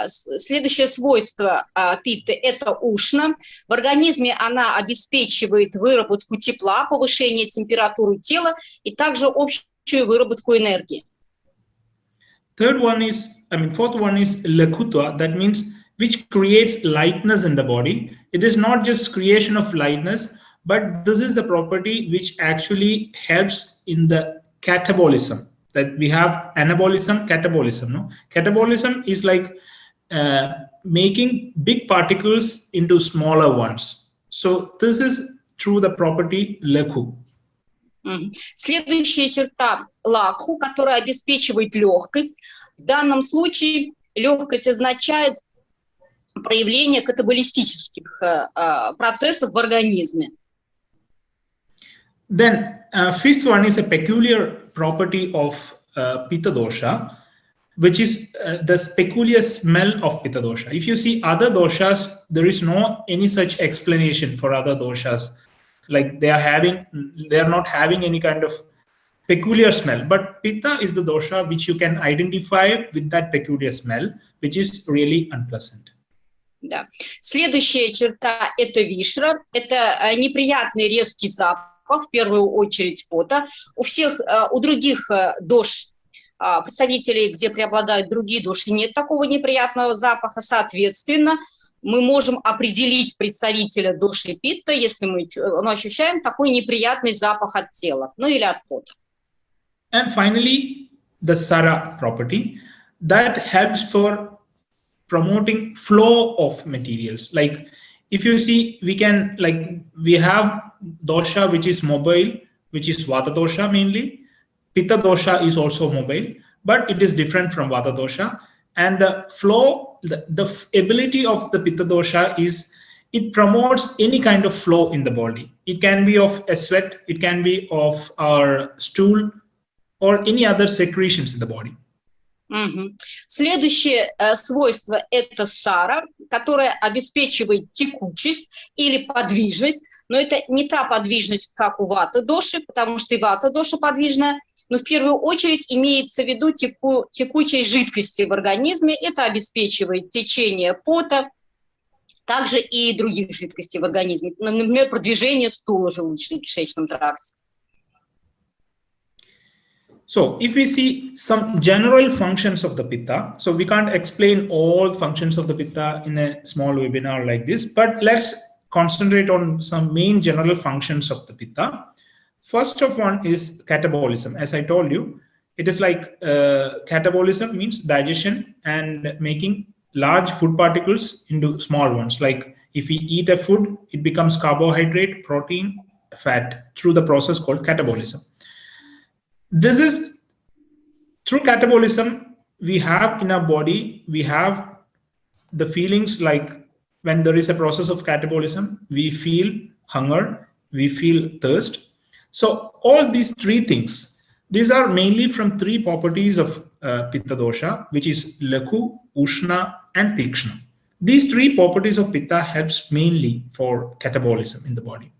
следующее свойство питты – это ушна. В организме она обеспечивает выработку тепла, повышение температуры тела и также общую выработку энергии. Fourth one is lakhuta, that means which creates lightness in the body. It is not just creation of lightness, but this is the property which actually helps in the catabolism. That we have anabolism, catabolism. No, catabolism is making big particles into smaller ones. So this is through the property lakhu. Следующая черта лакху, которая обеспечивает легкость. В данном случае легкость означает проявления катаболистических процессов в организме. Then fifth one is a peculiar property of Pitta dosha, which is the peculiar smell of Pitta dosha. If you see other doshas, there is no any such explanation for other doshas, like they are not having any kind of peculiar smell. But Pitta is the dosha which you can identify with that peculiar smell, which is really unpleasant. Да. Следующая черта – это вишра, это неприятный резкий запах, в первую очередь пота. У других дош, представителей, где преобладают другие доши, нет такого неприятного запаха. Соответственно, мы можем определить представителя доши питта, если мы ощущаем такой неприятный запах от тела, ну или от пота. And finally, the Sara property that helps for promoting flow of materials. Like if you see, we have dosha which is mobile, which is Vata dosha mainly. Pitta dosha is also mobile, but it is different from Vata dosha. And the flow, the ability of the Pitta dosha is it promotes any kind of flow in the body. It can be of a sweat, it can be of our stool, or any other secretions in the body. Следующее свойство – это сара, которая обеспечивает текучесть или подвижность, но это не та подвижность, как у вата доши, потому что и вата доша подвижная, но в первую очередь имеется в виду текучей жидкости в организме, это обеспечивает течение пота, также и других жидкостей в организме, например, продвижение стула в желудочно-кишечном тракте. So if we see some general functions of the Pitta, so we can't explain all functions of the Pitta in a small webinar like this, but let's concentrate on some main general functions of the Pitta. First of one is catabolism. As I told you, it is like catabolism means digestion and making large food particles into small ones. Like if we eat a food, it becomes carbohydrate, protein, fat through the process called catabolism. This is through catabolism, we have in our body, we have the feelings like when there is a process of catabolism, we feel hunger, we feel thirst. So all these three things, these are mainly from three properties of Pitta dosha, which is Lakhu, Ushna, and Tikshna. These three properties of Pitta helps mainly for catabolism in the body.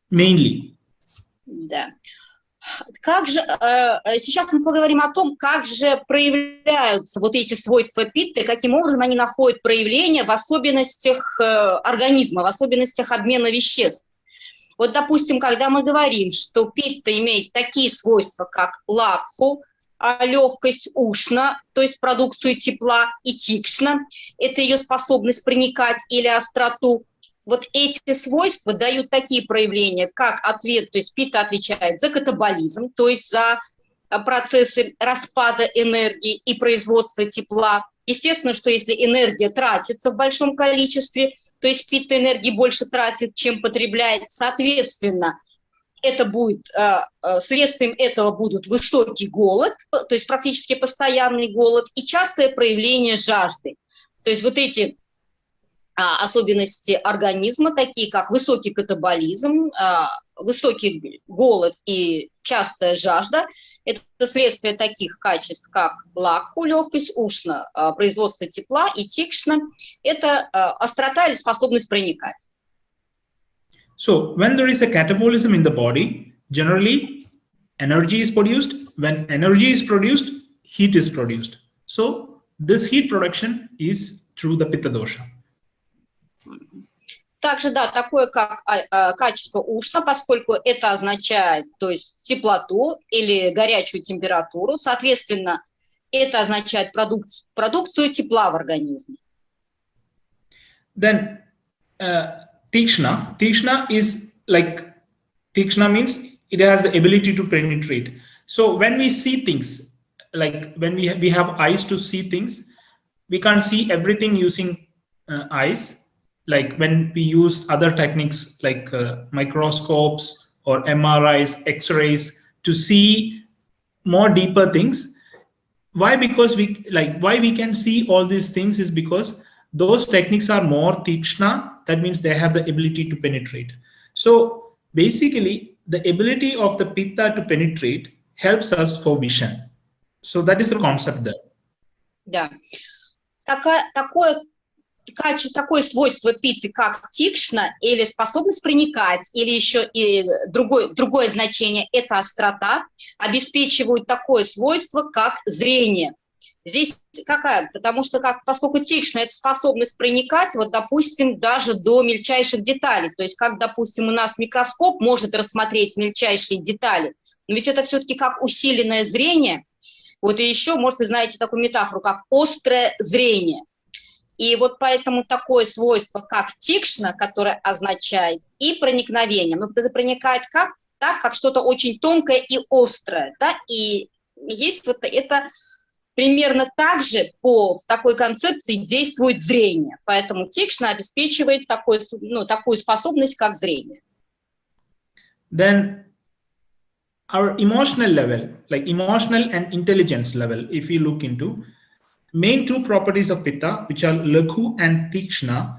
Mainly. Да. Как же, сейчас мы поговорим о том, как же проявляются вот эти свойства питты, каким образом они находят проявление в особенностях организма, в особенностях обмена веществ. Вот, допустим, когда мы говорим, что питта имеет такие свойства, как лакху, легкость, ушна, то есть продукцию тепла, и тикшна, это ее способность проникать или остроту. Вот эти свойства дают такие проявления, как ответ, то есть питта отвечает за катаболизм, то есть за процессы распада энергии и производства тепла. Естественно, что если энергия тратится в большом количестве, то есть питта энергии больше тратит, чем потребляет, соответственно, это будет, следствием этого будут высокий голод, то есть практически постоянный голод, и частое проявление жажды. То есть вот эти особенности организма, такие как высокий катаболизм, высокий голод и частая жажда, это следствие таких качеств, как лакху, легкость, ушна, производство тепла, и тикшна, это острота или способность проникать. So when there is a catabolism in the body, generally energy is produced. When energy is produced, heat is produced. So this heat production is through the Pitta dosha. Также, да, такое как качество ушна, поскольку это означает, то есть теплоту или горячую температуру, соответственно, это означает продукцию тепла в организме. Then Tikshna. Tikshna is like, Tikshna means it has the ability to penetrate. So when we see things, like when we have eyes to see things, we can't see everything using eyes. Like when we use other techniques like microscopes or MRIs, X-rays to see more deeper things. Why? Because why we can see all these things is because those techniques are more tikshna. That means they have the ability to penetrate. So basically, the ability of the pitta to penetrate helps us for vision. So that is the concept there. Да. Такое свойство питы, как тикшна, или способность проникать, или еще и другое значение, это острота, обеспечивают такое свойство, как зрение. Здесь какая? Потому что поскольку тикшна – это способность проникать, вот, допустим, даже до мельчайших деталей. То есть, как, допустим, у нас микроскоп может рассмотреть мельчайшие детали, но ведь это все-таки как усиленное зрение. Вот и еще, может, вы знаете такую метафору, как острое зрение. И вот поэтому такое свойство, как тикшна, которое означает и проникновение, но это проникает как что-то очень тонкое и острое, да, и есть вот это примерно так же в такой концепции действует зрение, поэтому тикшна обеспечивает такую способность, как зрение. Then our emotional level, like emotional and intelligence level, if you look into main two properties of pitta, which are lakhu and tikshna,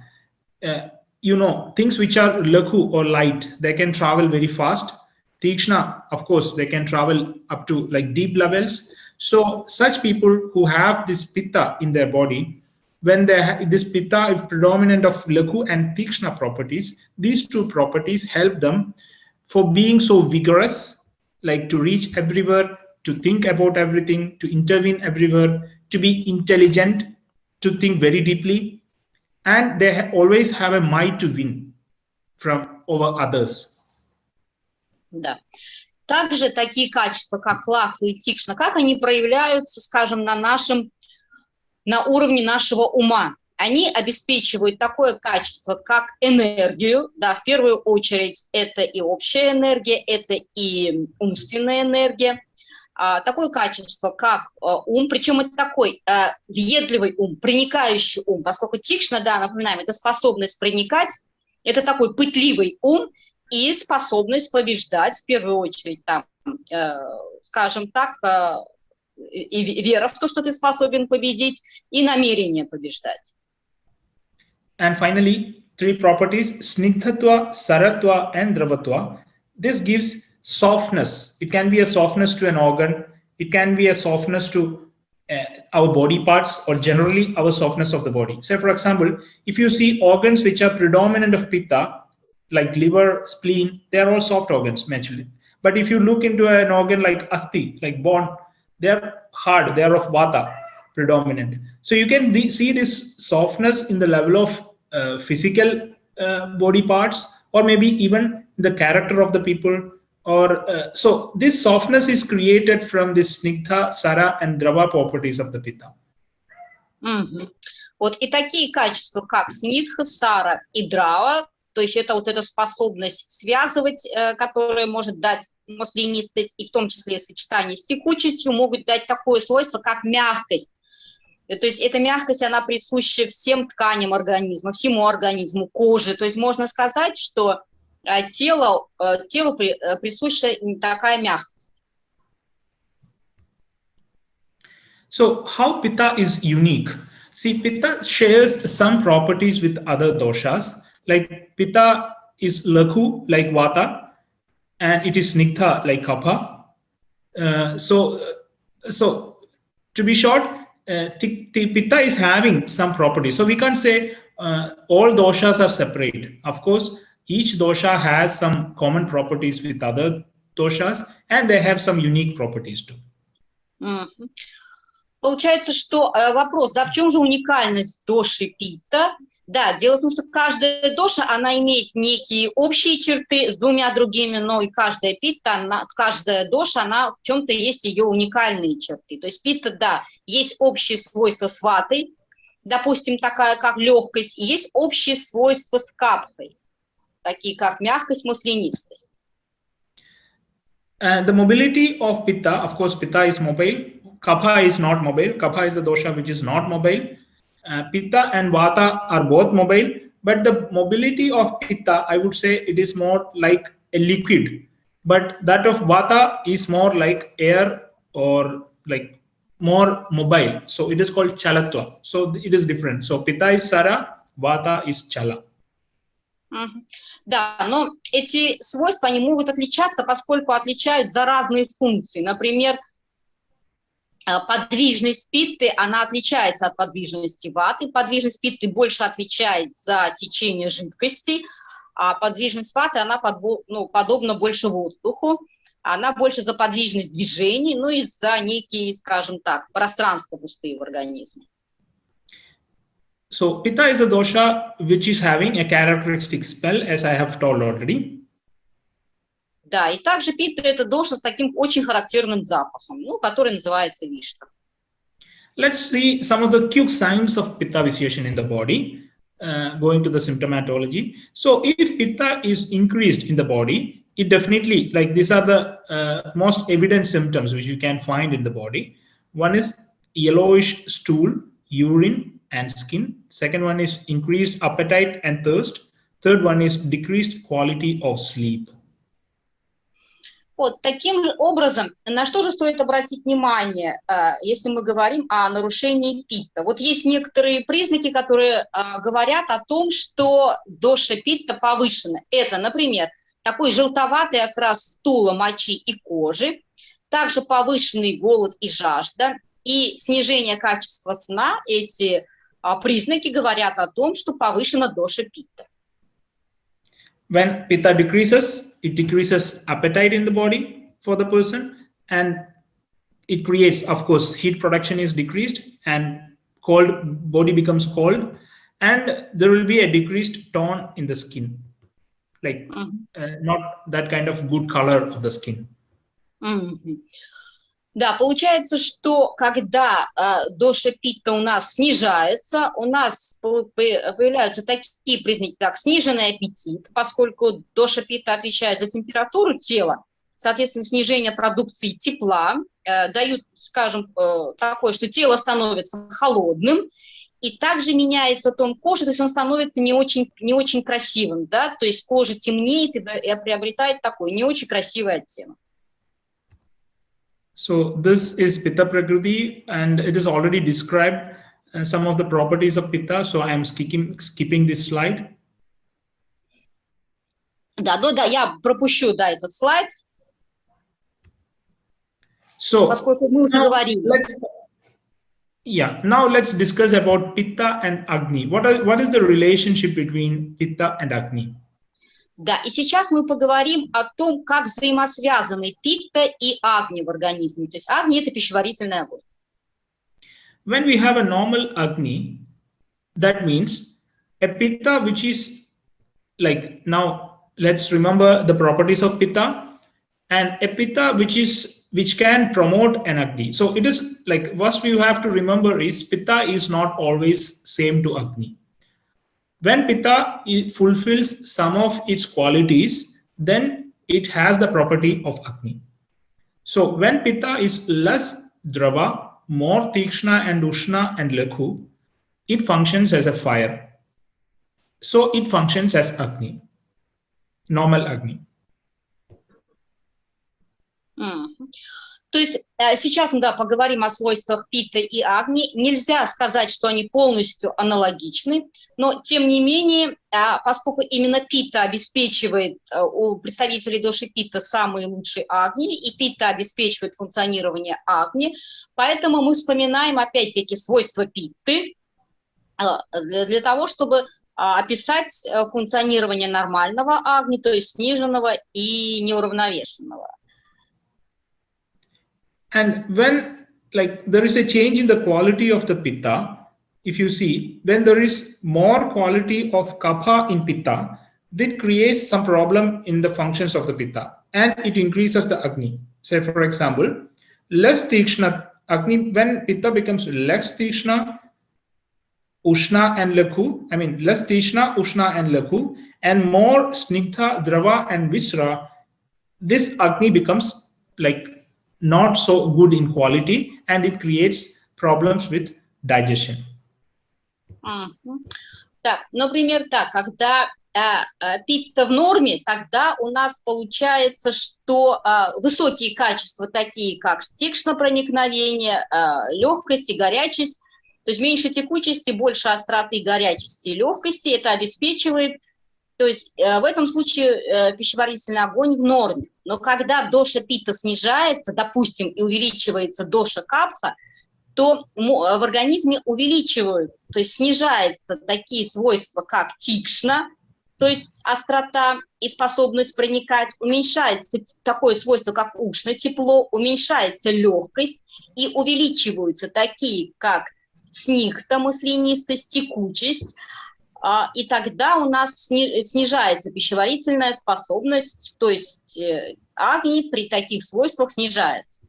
things which are lakhu or light, they can travel very fast. Tikshna, of course, they can travel up to like deep levels. So such people who have this pitta in their body, when this pitta is predominant of lakhu and tikshna properties, these two properties help them for being so vigorous, like to reach everywhere, to think about everything, to intervene everywhere, to be intelligent, to think very deeply, and they always have a might to win from over others. Да. Также такие качества, как лакху и тикшна, как они проявляются, скажем, на уровне нашего ума. Они обеспечивают такое качество, как энергию, да, в первую очередь это и общая энергия, это и умственная энергия. Такое качество, как ум, причем это такой въедливый ум, проникающий ум, поскольку тикшна, да, напоминаем, это способность проникать, это такой пытливый ум и способность побеждать, в первую очередь, там, скажем так, и вера в то, что ты способен победить, и намерение побеждать. And finally, three properties, snigdhatva, saratva, and dravatva. This gives softness. It can be a softness to an organ. It can be a softness to our body parts, or generally our softness of the body. Say, for example, if you see organs which are predominant of pitta, like liver, spleen, they are all soft organs, naturally. But if you look into an organ like asti, like bone, they are hard, they are of vata predominant. So you can see this softness in the level of physical body parts, or maybe even the character of the people. So this softness is created from the snigdha, sara, and drava properties of the pitta. Вот и такие качества, как снидха, сара и драва, то есть это вот эта способность связывать, которая может дать маслянистость, и в том числе сочетание с текучестью, могут дать такое свойство, как мягкость. То есть эта мягкость, она присуща всем тканям организма, всему организму, коже. То есть можно сказать, что телу присуща такая мягкость. So how pitta is unique? See, pitta shares some properties with other doshas. Like pitta is lakhu, like vata, and it is snigdha, like kapha. So to be short, pitta is having some properties. So we can't say all doshas are separate. Of course, each dosha has some common properties with other doshas, and they have some unique properties too. Получается, что вопрос, да, в чем же уникальность доши питта? Да, дело в том, что каждая доша, она имеет некие общие черты с двумя другими, но и каждая питта, каждая доша, она в чем-то есть ее уникальные черты. То есть питта, да, есть общие свойства с ватой, допустим, такая как легкость, и есть общие свойства с капхой, такие как мягкость, маслянистость. The mobility of pitta, of course, pitta is mobile. Kapha is not mobile. Kapha is the dosha which is not mobile. Pitta and vata are both mobile, but the mobility of pitta, I would say it is more like a liquid, but that of vata is more like air, or like more mobile. So it is called chalatva. So it is different. So pitta is sara, vata is chala. Мгм. Да, но эти свойства, они могут отличаться, поскольку отличают за разные функции. Например, подвижность питты, она отличается от подвижности ваты. Подвижность питты больше отвечает за течение жидкости, а подвижность ваты, она подобна больше воздуху. Она больше за подвижность движений, ну и за некие, скажем так, пространства пустые в организме. So pitta is a dosha which is having a characteristic smell, as I have told already. Да, и также питта – это доша с таким очень характерным запахом, ну, который называется вишта. Let's see some of the quick signs of pitta vitiation in the body, going to the symptomatology. So if pitta is increased in the body, it definitely, like these are the most evident symptoms which you can find in the body. One is yellowish stool, urine, and skin. Second one is increased appetite and thirst. Third one is decreased quality of sleep. Вот таким же образом, на что же стоит обратить внимание, если мы говорим о нарушении питта? Вот есть некоторые признаки, которые говорят о том, что доша питта повышена. Это, например, такой желтоватый окрас стула, мочи и кожи, также повышенный голод и жажда, и снижение качества сна. Эти признаки говорят о том, что повышена доша питта. When pitta decreases, it decreases appetite in the body for the person, and it creates, of course, heat production is decreased and cold body becomes cold, and there will be a decreased tone in the skin, like not that kind of good color of the skin. Да, получается, что когда доша питта у нас снижается, у нас появляются такие признаки, как сниженный аппетит, поскольку доша питта отвечает за температуру тела, соответственно, снижение продукции тепла дают, скажем, такое, что тело становится холодным, и также меняется тон кожи, то есть он становится не очень красивым, да, то есть кожа темнеет и приобретает такой не очень красивый оттенок. So this is Pitta Prakriti, and it is already described some of the properties of Pitta. So I am skipping this slide. Да, я пропущу, этот слайд. So поскольку мы уже говорили. Now let's discuss about Pitta and Agni. What is the relationship between Pitta and Agni? Да, и сейчас мы поговорим о том, как взаимосвязаны питта и агни в организме. То есть агни – это пищеварительный огонь. When we have a normal Agni, that means a Pitta which is like, now let's remember the properties of Pitta, and a Pitta which can promote an Agni. So it is like, what we have to remember is Pitta is not always same to Agni. When Pitta fulfills some of its qualities, then it has the property of Agni. So when Pitta is less Drava, more Tikshna and Ushna and Lakhu, it functions as a fire. So it functions as Agni, normal Agni. То есть сейчас мы поговорим о свойствах питта и агни. Нельзя сказать, что они полностью аналогичны, но тем не менее, поскольку именно питта обеспечивает у представителей доши питта самые лучшие агни, и питта обеспечивает функционирование агни, поэтому мы вспоминаем опять-таки свойства питты для того, чтобы описать функционирование нормального агни, то есть сниженного и неуравновешенного. And when there is a change in the quality of the Pitta, if you see, when there is more quality of Kapha in Pitta, that creates some problem in the functions of the Pitta, and it increases the Agni. Say for example, less Tikshna Agni, when Pitta becomes less Tikshna, Ushna and Lakhu, less Tikshna, Ushna and Lakhu, and more Snigdha, Drava and Visra, this Agni becomes not so good in quality, and it creates problems with digestion. Так, например, когда питта в норме, тогда у нас получается, что высокие качества, такие как стикшно-проникновение, легкость и горячесть, то есть меньше текучести, больше остроты, горячести и легкости, это обеспечивает. То есть в этом случае пищеварительный огонь в норме. Но когда доша питта снижается, допустим, и увеличивается доша капха, то в организме увеличивают, то есть снижаются такие свойства, как тикшна, то есть острота и способность проникать, уменьшается такое свойство, как ушно, тепло, уменьшается легкость и увеличиваются такие, как сникта, маслянистость, текучесть, и тогда у нас снижается пищеварительная способность, то есть агни при таких свойствах снижается.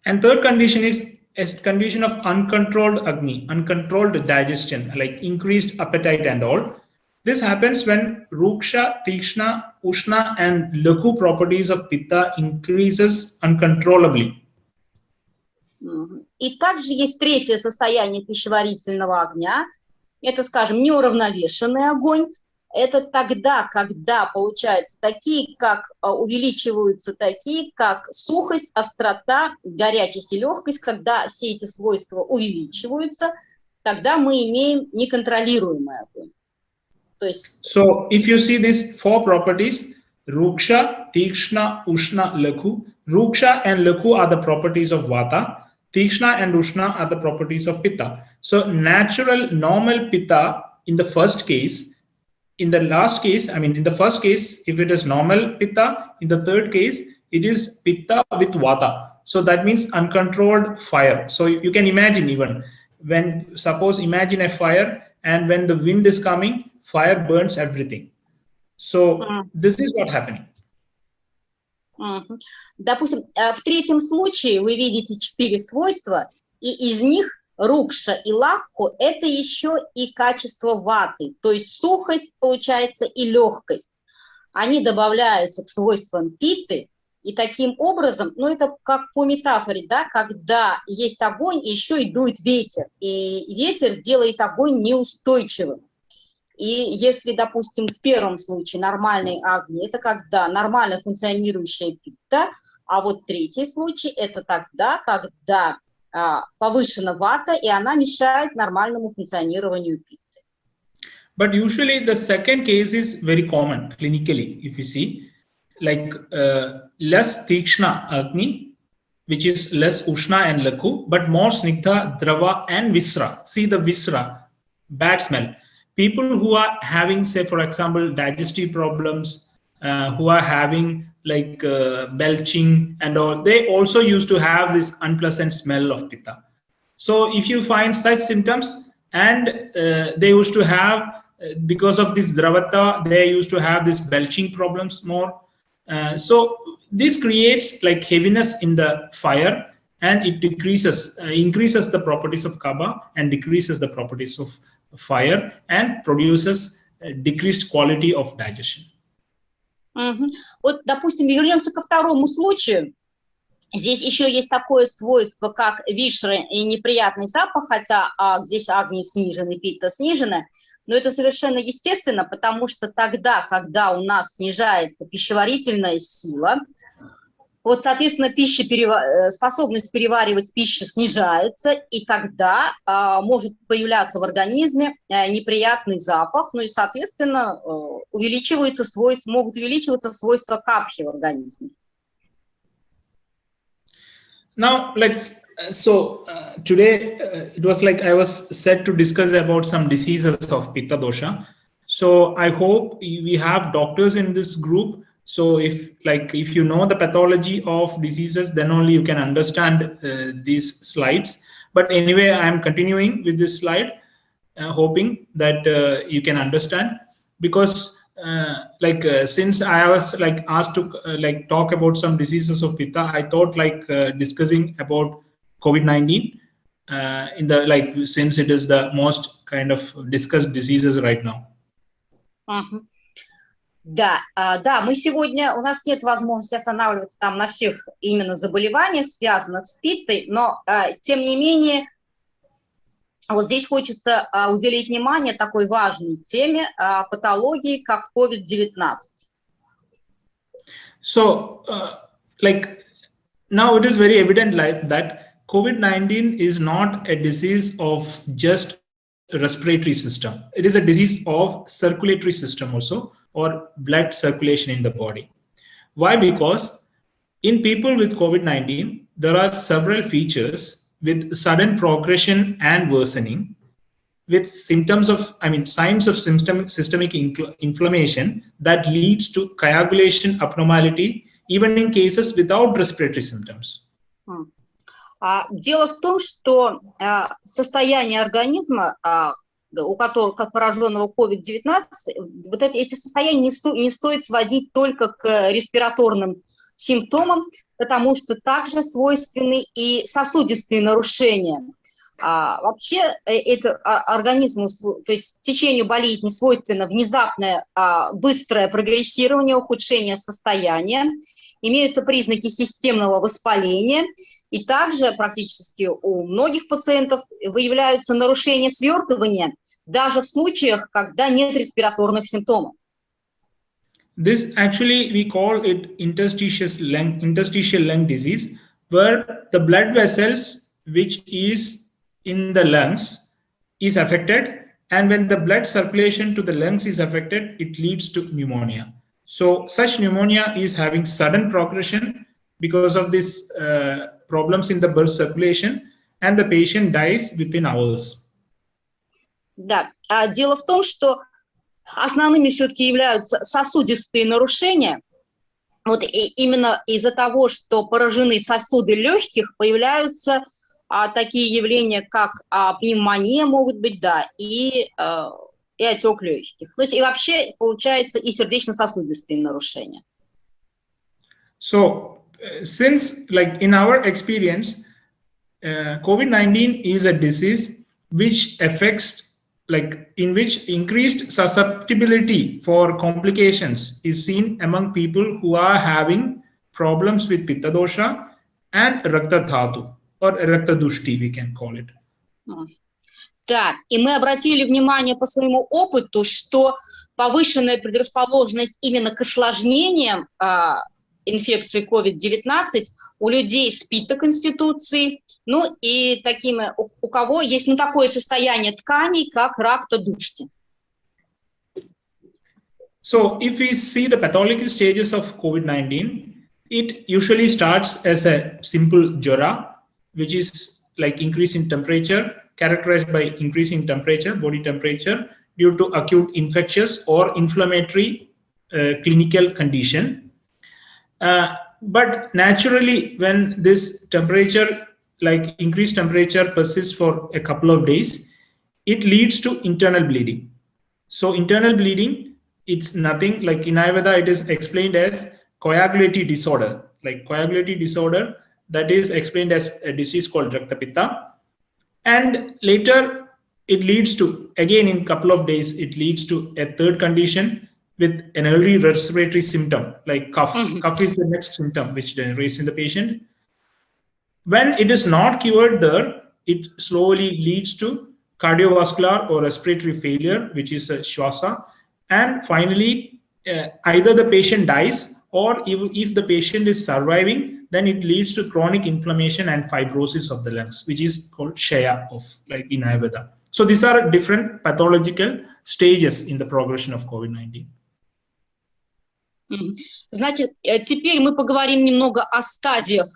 And third condition is a condition of uncontrolled agni, uncontrolled digestion, like increased appetite and all. This happens when ruksha, tikshna, ushna and lakhu properties of pitta increases uncontrollably. И также есть третье состояние пищеварительного огня. Это, скажем, неуравновешенный огонь. Это тогда, когда получаются такие, как увеличиваются такие, как сухость, острота, горячесть и легкость. Когда все эти свойства увеличиваются, тогда мы имеем неконтролируемый огонь. То есть... So, if you see these four properties, ruksha, tikshna, ushna, lakhu. Ruksha and lakhu are the properties of vata. Tikshna and ushna are the properties of pitta. So, natural, normal pitta in the first case. In the last case, I mean, in the first case, if it is normal pitta, in the third case, it is pitta with vata. So that means uncontrolled fire. So you can imagine even when, suppose imagine a fire and when the wind is coming, fire burns everything. So this is what happening. Допустим, в третьем случае вы видите 4 свойства, и из них рукша и лакху – это еще и качество ваты, то есть сухость, получается, и легкость. Они добавляются к свойствам питты, и таким образом, ну это как по метафоре, да, когда есть огонь, еще и дует ветер, и ветер делает огонь неустойчивым. И если, допустим, в первом случае нормальный агни – это когда нормально функционирующая питта, а вот третий случай – это тогда, когда повышена вата, и она мешает нормальному функционированию питты. But usually the second case is very common clinically, if you see, like less tikshna agni, which is less ushna and lakhu, but more snigdha, drava and visra. See the visra, bad smell. People who are having, say, for example, digestive problems, who are having like belching and all, they also used to have this unpleasant smell of pitta. So if you find such symptoms, and they used to have, because of this dravata, they used to have this belching problems more. So this creates like heaviness in the fire, and it decreases, increases the properties of kaba and decreases the properties of fire and produces decreased quality of digestion. Вот, допустим, вернемся ко второму случаю. Здесь еще есть такое свойство, как вишра и неприятный запах, хотя здесь агни снижены, питта снижена, но это совершенно естественно, потому что тогда, когда у нас снижается пищеварительная сила, вот, соответственно, способность переваривать пищу снижается, и тогда может появляться в организме неприятный запах, ну и, соответственно, могут увеличиваться свойства капхи в организме. Now today it was like I was set to discuss about some diseases of pitta dosha. So I hope we have doctors in this group. So if you know the pathology of diseases, then only you can understand these slides. But anyway, I am continuing with this slide, hoping that you can understand, because since I was asked to talk about some diseases of pitta, I thought discussing about COVID-19 since it is the most kind of discussed diseases right now. Да, мы сегодня, у нас нет возможности останавливаться там на всех именно заболеваниях, связанных с питтой, но тем не менее Вот здесь хочется уделить внимание такой важной теме патологии, как COVID-19. So, like now it is very evident that COVID-19 is not a disease of just respiratory system. It is a disease of circulatory system also, or blood circulation in the body. Why? Because in people with COVID-19, there are several features with sudden progression and worsening, with symptoms of, signs of systemic inflammation that leads to coagulation abnormality, even in cases without respiratory symptoms. Дело в том, что состояние организма, у которого, как пораженного COVID-19, вот эти состояния не стоит сводить только к респираторным симптомам, потому что также свойственны и сосудистые нарушения. Вообще это организму, то есть течению болезни свойственно внезапное быстрое прогрессирование, ухудшение состояния, имеются признаки системного воспаления, и также практически у многих пациентов выявляются нарушения свертывания, даже в случаях, когда нет респираторных симптомов. This actually we call it interstitial lung disease, where the blood vessels which is in the lungs is affected, and when the blood circulation to the lungs is affected, it leads to pneumonia. So such pneumonia is having sudden progression because of this problems in the blood circulation, and the patient dies within hours. Да, дело в том, что основными все-таки являются сосудистые нарушения. Вот именно из-за того, что поражены сосуды легких, появляются такие явления, как пневмония могут быть, да, и отек легких. То есть и вообще получается и сердечно-сосудистые нарушения. So, since like in our experience, COVID-19 is a disease which affects, like in which increased susceptibility for complications is seen among people who are having problems with Pitta dosha and Rakta Dhatu, or Rakta Dushti, we can call it. Да, и мы обратили внимание по своему опыту, что повышенная предрасположенность именно к осложнениям инфекции COVID-19 у людей с питтоконституцией, ну и такими, у кого есть такое состояние тканей, как Rakta Dushti. So if we see the pathological stages of COVID-19, it usually starts as a simple jara, which is like increase in temperature, characterized by increasing temperature, body temperature, due to acute infectious or inflammatory clinical condition. But naturally, when this temperature, like increased temperature, persists for a couple of days, it leads to internal bleeding. So internal bleeding, it's nothing like in Ayurveda, it is explained as coagulative disorder. Like coagulative disorder, that is explained as a disease called Rakta Pitta. And later it leads to, again in couple of days, it leads to a third condition with an early respiratory symptom like cough. Cough is the next symptom which generates in the patient. When it is not cured there, it slowly leads to cardiovascular or respiratory failure, which is a Shwasa. And finally, either the patient dies, or if the patient is surviving, then it leads to chronic inflammation and fibrosis of the lungs, which is called Shaya of like in Ayurveda. So these are different pathological stages in the progression of COVID-19. Значит, теперь мы поговорим немного о стадиях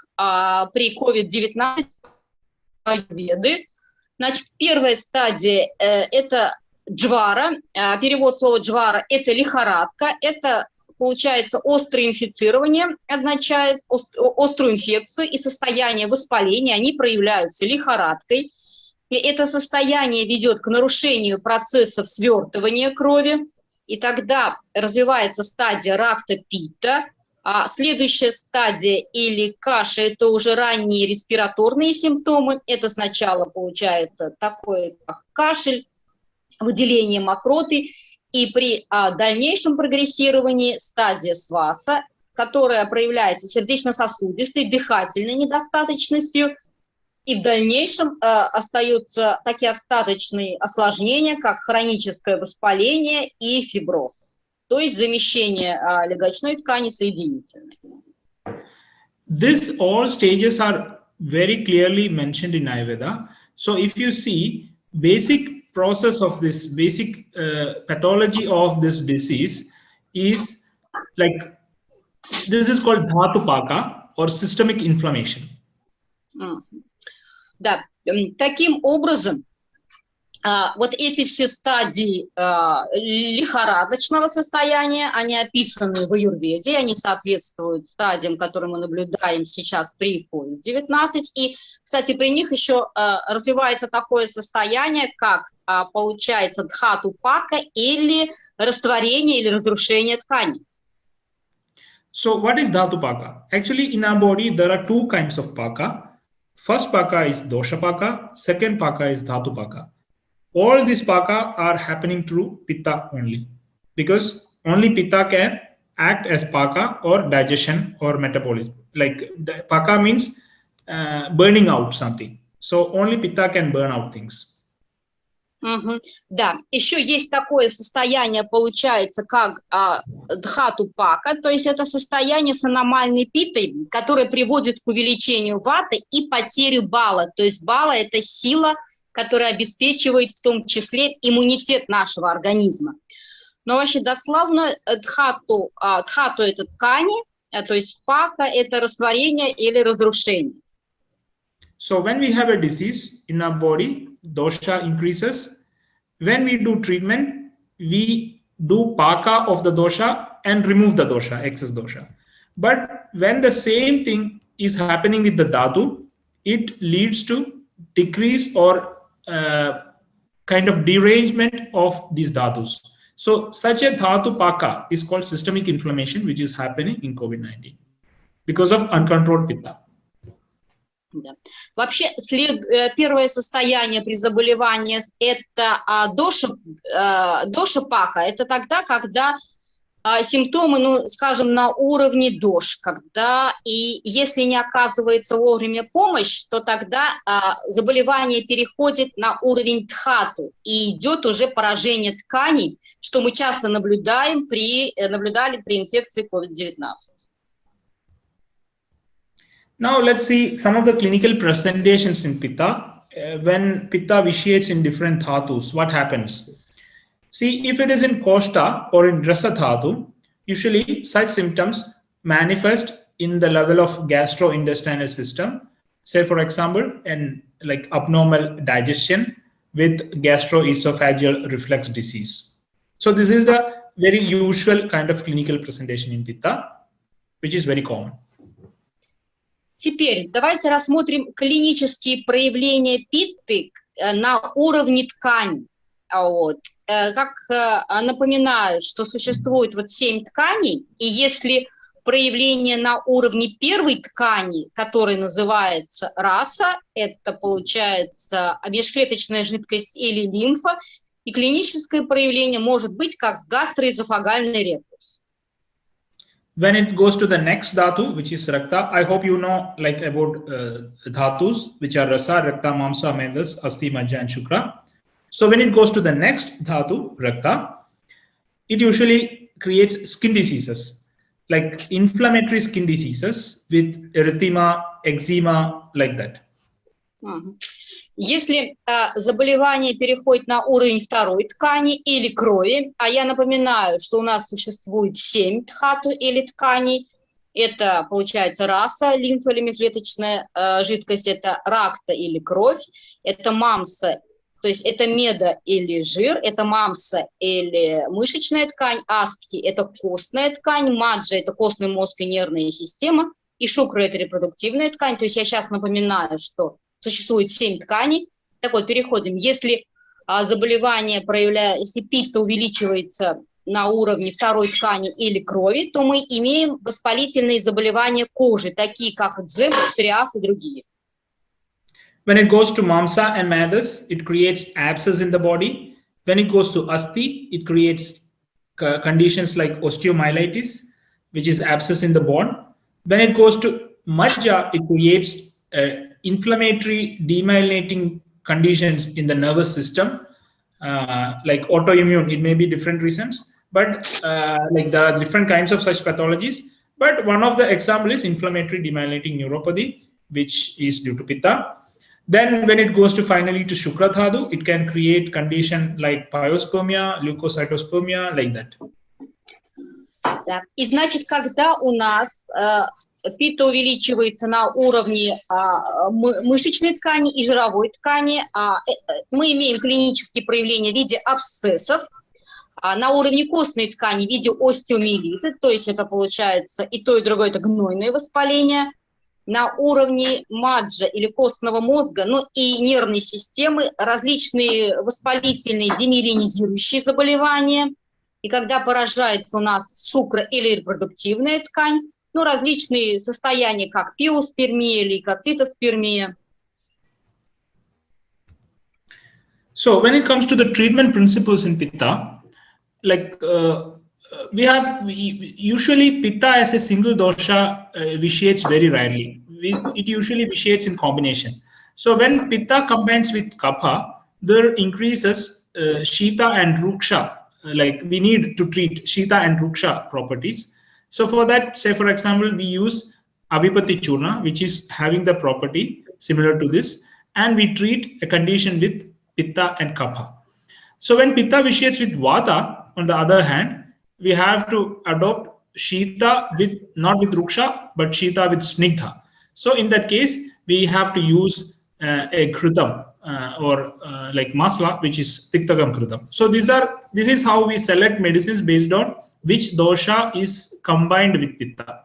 при COVID-19 аюрведы. Значит, первая стадия это джвара. Перевод слова джвара это лихорадка. Это получается острое инфицирование, означает острую инфекцию и состояние воспаления. Они проявляются лихорадкой. И это состояние ведет к нарушению процессов свертывания крови. И тогда развивается стадия Rakta Pitta. А следующая стадия или каша – это уже ранние респираторные симптомы. Это сначала получается такой как кашель, выделение мокроты. И при дальнейшем прогрессировании стадия Сваса, которая проявляется сердечно-сосудистой, дыхательной недостаточностью, И в дальнейшем остаются такие остаточные осложнения, как хроническое воспаление и фиброз, то есть замещение легочной ткани соединительной. These all stages are very clearly mentioned in Ayurveda. So if you see basic process of this basic pathology of this disease is like, this is called Dhatupaka or systemic inflammation. Да, таким образом, вот эти все стадии лихорадочного состояния, они описаны в аюрведе, они соответствуют стадиям, которые мы наблюдаем сейчас при COVID-19. И, кстати, при них еще развивается такое состояние, как получается дхатупака или растворение или разрушение тканей. So what is Dhatupaka? Actually, in our body, there are two kinds of Paka. First Paka is Dosha Paka, second Paka is Dhatu Paka. All these Paka are happening through Pitta only, because only Pitta can act as Paka or digestion or metabolism. Like Paka means burning out something. So only Pitta can burn out things. Да, еще есть такое состояние, получается, как дхатупака, то есть это состояние с аномальной питой, которое приводит к увеличению ваты и потере бала. То есть бала – это сила, которая обеспечивает в том числе иммунитет нашего организма. Но вообще дословно дхату – это ткани, то есть пака – это растворение или разрушение. So when we have a disease in our body, dosha increases. When we do treatment, we do paka of the dosha and remove the dosha, excess dosha. But when the same thing is happening with the dhatu, it leads to decrease or kind of derangement of these dhatus. So such a dhatu paka is called systemic inflammation, which is happening in COVID-19 because of uncontrolled pitta. Да. Вообще, первое состояние при заболевании – это доша-пака. Это тогда, когда симптомы, ну, скажем, на уровне дош, когда и если не оказывается вовремя помощь, то тогда заболевание переходит на уровень дхату и идет уже поражение тканей, что мы часто наблюдали при инфекции COVID-19. Now let's see some of the clinical presentations in Pitta. When Pitta vitiates in different dhatus, what happens? See, if it is in Koshta or in Rasa dhatu, usually such symptoms manifest in the level of gastrointestinal system. Say, for example, in like abnormal digestion with gastroesophageal reflux disease. So this is the very usual kind of clinical presentation in Pitta, which is very common. Теперь давайте рассмотрим клинические проявления питты на уровне ткани. Вот. Как напоминаю, что существует вот 7 тканей, и если проявление на уровне первой ткани, которая называется раса, это получается межклеточная жидкость или лимфа, и клиническое проявление может быть как гастроэзофагальный рефлюкс. When it goes to the next dhatu, which is rakta, I hope you know like about dhatus, which are rasa, rakta, mamsa, medas, asti, majja, and shukra. So when it goes to the next dhatu, rakta, it usually creates skin diseases, like inflammatory skin diseases with erythema, eczema, like that. Если заболевание переходит на уровень второй ткани или крови, а я напоминаю, что у нас существует 7 дхату или тканей, это получается раса, лимфа или межклеточная жидкость, это ракта или кровь, это мамса, то есть это меда или жир, это мамса или мышечная ткань, астхи – это костная ткань, маджа – это костный мозг и нервная система, и шукра – это репродуктивная ткань. То есть я сейчас напоминаю, что существует 7 тканей. Так вот, переходим. Если заболевание проявляется, если питта увеличивается на уровне второй ткани или крови, то мы имеем воспалительные заболевания кожи, такие как экзема, псориаз и другие. When it goes to mamsa and madas, it creates abscess in the body. When it goes to asti, it creates conditions like osteomyelitis, which is abscess in the bone. When it goes to majja, it creates inflammatory demyelinating conditions in the nervous system, like autoimmune. It may be different reasons, but like there are different kinds of such pathologies. But one of the example is inflammatory demyelinating neuropathy, which is due to Pitta. Then when it goes to finally to Shukradhatu, it can create condition like pyospermia, leukocytospermia, like that. Да. И значит, когда у нас пита увеличивается на уровне мышечной ткани и жировой ткани, мы имеем клинические проявления в виде абсцессов, на уровне костной ткани в виде остеомиелита, то есть это получается и то, и другое, это гнойное воспаление, на уровне маджа или костного мозга, ну и нервной системы различные воспалительные демиелинизирующие заболевания, и когда поражается у нас шукра или репродуктивная ткань, ну различные состояния, как пиоспермия, лейкоцитоспермия. So when it comes to the treatment principles in Pitta, like usually Pitta as a single dosha vitiates very rarely. It usually vitiates in combination. So when Pitta combines with Kapha, there increases Shita and Ruksha. Like we need to treat Shita and Ruksha properties. So for that, say for example, we use Abhipati Churna, which is having the property similar to this, and we treat a condition with Pitta and Kapha. So when Pitta vitiates with Vata, on the other hand, we have to adopt Shita with, not with Ruksha, but Shita with Snigdha. So in that case, we have to use a Kritam or like Masla, which is Tiktagam Kritam. So this is how we select medicines based on which dosha is combined with Pitta.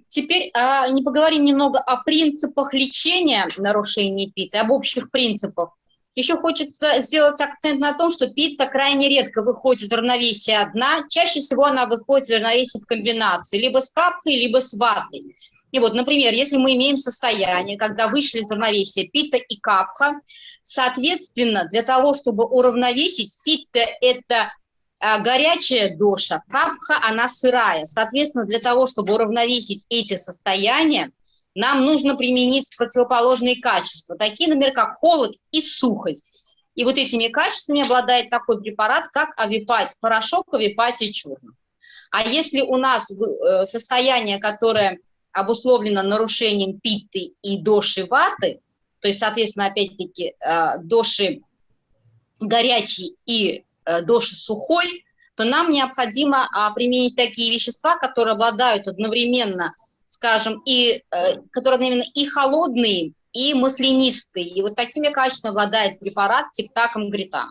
Теперь не поговорим немного о принципах лечения нарушений питы, об общих принципах. Еще хочется сделать акцент на том, что пита крайне редко выходит в равновесие одна, чаще всего она выходит в равновесие в комбинации либо с капхой, либо с ватой. И вот, например, если мы имеем состояние, когда вышли из равновесия пита и капха, соответственно, для того, чтобы уравновесить, пита – это горячая доша, капха – она сырая. Соответственно, для того, чтобы уравновесить эти состояния, нам нужно применить противоположные качества, такие, например, как холод и сухость. И вот этими качествами обладает такой препарат, как порошок Авипати Чурна. А если у нас состояние, которое обусловлено нарушением питты и доши ваты, то есть, соответственно, опять-таки, доши горячей и доши сухой, то нам необходимо применить такие вещества, которые обладают одновременно, скажем, которые одновременно и холодные, и маслянистые. И вот такими качествами обладает препарат Тиктакам Гритам.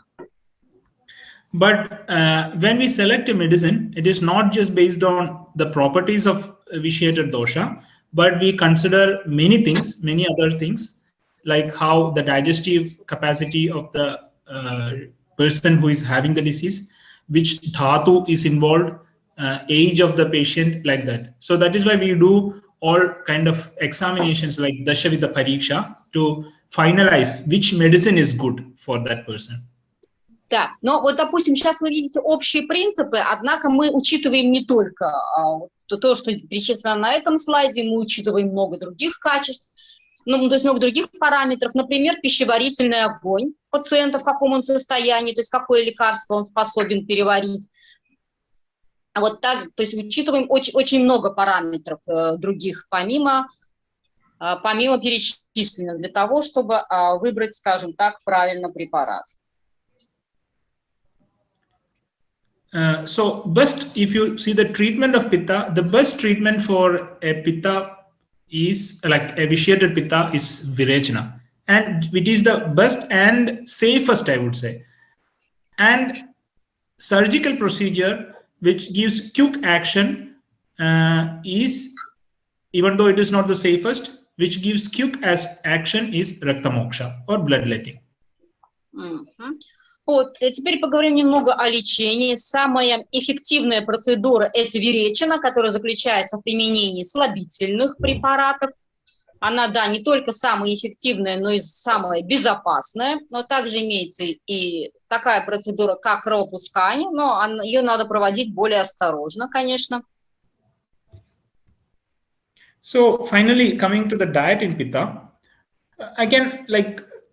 But when we select a medicine, it is not just based on the properties of vitiated dosha, but we consider many things, many other things, like how the digestive capacity of the person who is having the disease, which dhatu is involved, age of the patient, like that. So that is why we do all kind of examinations like Dashavita Pariksha to finalize which medicine is good for that person. Да, но вот, допустим, сейчас вы видите общие принципы, однако мы учитываем не только то, что перечислено на этом слайде, мы учитываем много других качеств, то есть много других параметров, например, пищеварительный огонь пациента, в каком он состоянии, то есть какое лекарство он способен переварить. Вот так, то есть учитываем очень много параметров других, помимо перечисленных, для того, чтобы выбрать, скажем так, правильно препарат. So best, if you see the treatment of Pitta, the best treatment for a Pitta is like a vitiated Pitta is Virechana, and it is the best and safest, I would say. And surgical procedure which gives quick action is, even though it is not the safest, which gives quick action is Raktamoksha or bloodletting. Вот, теперь поговорим немного о лечении. Самая эффективная процедура – это Виречина, которая заключается в применении слабительных препаратов. Она, да, не только самая эффективная, но и самая безопасная. Но также имеется и такая процедура, как кровопускание, но ее надо проводить более осторожно, конечно. So finally, coming to the diet in Pitta, I can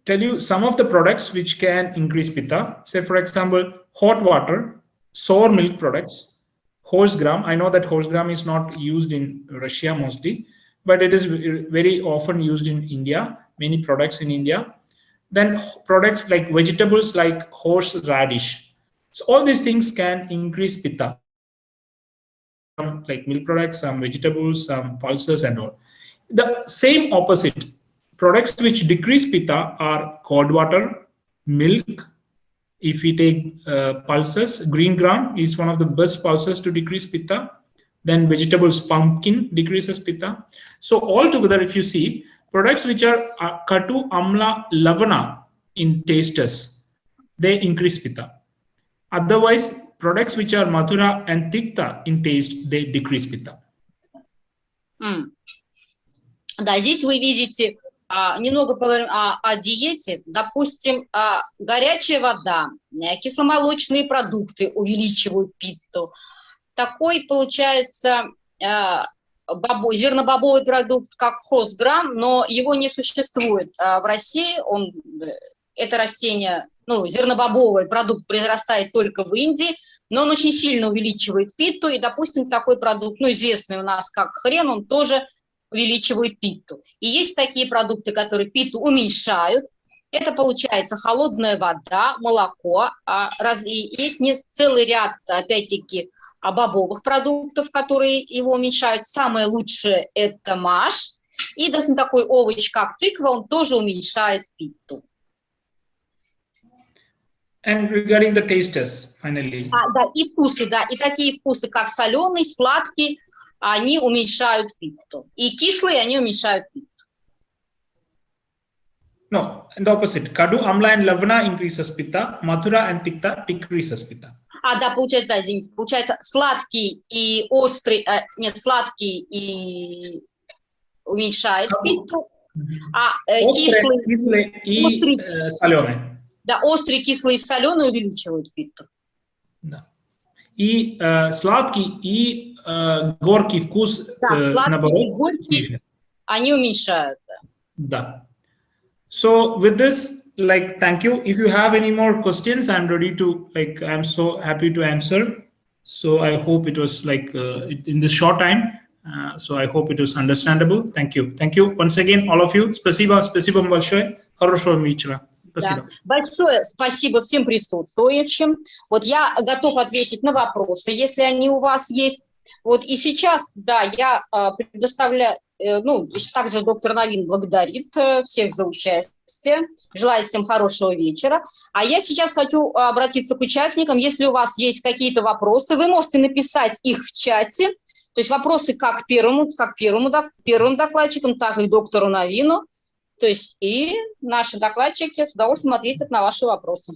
tell you some of the products which can increase Pitta. Say for example, hot water, sour milk products, horse gram. I know that horse gram is not used in Russia mostly, but it is very often used in India, many products in India. Then products like vegetables like horse radish. So all these things can increase Pitta. Like milk products, some vegetables, some pulses and all. The same opposite, products which decrease Pitta are cold water, milk. If we take pulses, green gram is one of the best pulses to decrease Pitta. Then vegetables, pumpkin decreases Pitta. So altogether, if you see, products which are Katu, Amla, Lavana in tastes, they increase Pitta. Otherwise, products which are Mathura and Tikta in taste, they decrease Pitta. Да, здесь вы видите, немного поговорим о диете. Допустим, горячая вода, кисломолочные продукты увеличивают питту. Такой получается зернобобовый продукт, как хозграм, но его не существует в России. Это растение, зернобобовый продукт произрастает только в Индии, но он очень сильно увеличивает питту. И, допустим, такой продукт, известный у нас как хрен, он тоже увеличивают питту. И есть такие продукты, которые питту уменьшают. Это получается холодная вода, молоко. И есть целый ряд, опять-таки, бобовых продуктов, которые его уменьшают. Самое лучшее – это маш. И, допустим, такой овощ, как тыква, он тоже уменьшает питту. And regarding the tastes, finally. Да, и вкусы, да. И такие вкусы, как соленый, сладкий, они уменьшают питту. И кислые, они уменьшают питту. No, and the opposite. Kadu, Amla and Lavana increases Pitta. Mathura and Tikta decreases Pitta. Да, получается, сладкий и острый, сладкий и уменьшает питту, кислый и соленый. Да, острый, кислый и соленый увеличивают питту. Да. И сладкий и горький вкус, сладкий и горький, они уменьшают. Да. So with this, thank you. If you have any more questions, I'm ready to, I'm so happy to answer. So I hope it was in this short time. So I hope it was understandable. Thank you. Thank you once again, all of you. Спасибо большое. Хорошего вечера. Спасибо. Да. Большое спасибо всем присутствующим. Я готов ответить на вопросы, если они у вас есть. И сейчас, да, я предоставляю, также доктор Навин благодарит всех за участие, желает всем хорошего вечера. А я сейчас хочу обратиться к участникам. Если у вас есть какие-то вопросы, вы можете написать их в чате. То есть вопросы как первым докладчикам, так и доктору Навину. То есть и наши докладчики с удовольствием ответят на ваши вопросы.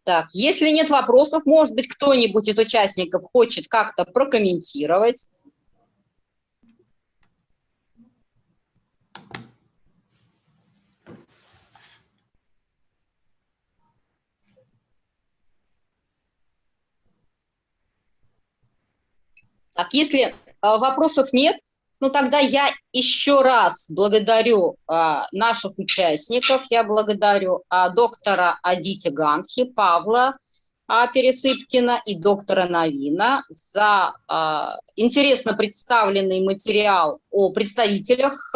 Так, если нет вопросов, может быть, кто-нибудь из участников хочет как-то прокомментировать. Так, если вопросов нет, тогда я еще раз благодарю наших участников. Я благодарю доктора Адити Гандхи, Павла Пересыпкина и доктора Навина за интересно представленный материал о представителях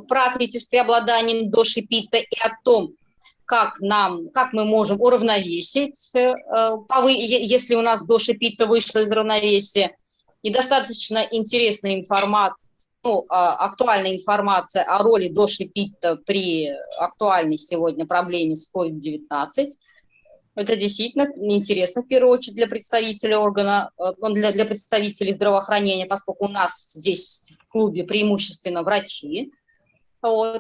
пракрити с преобладанием доши питта и о том, как мы можем уравновесить, если у нас доша питта вышла из равновесия. И достаточно интересная информация, актуальная информация о роли доши питта при актуальной сегодня проблеме с COVID-19. Это действительно интересно, в первую очередь, для представителей органа, для представителей здравоохранения, поскольку у нас здесь в клубе преимущественно врачи.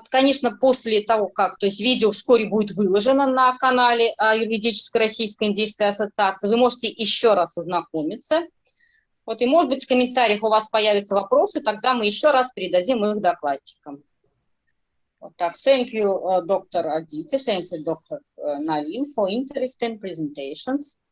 Конечно, после того, видео вскоре будет выложено на канале Аюрведической Российской Индийской Ассоциации, вы можете еще раз ознакомиться Вот, и, может быть, в комментариях у вас появятся вопросы, тогда мы еще раз передадим их докладчикам. Вот так. Thank you, Dr. Aditi. Thank you, Dr. Naveen, for interesting presentations.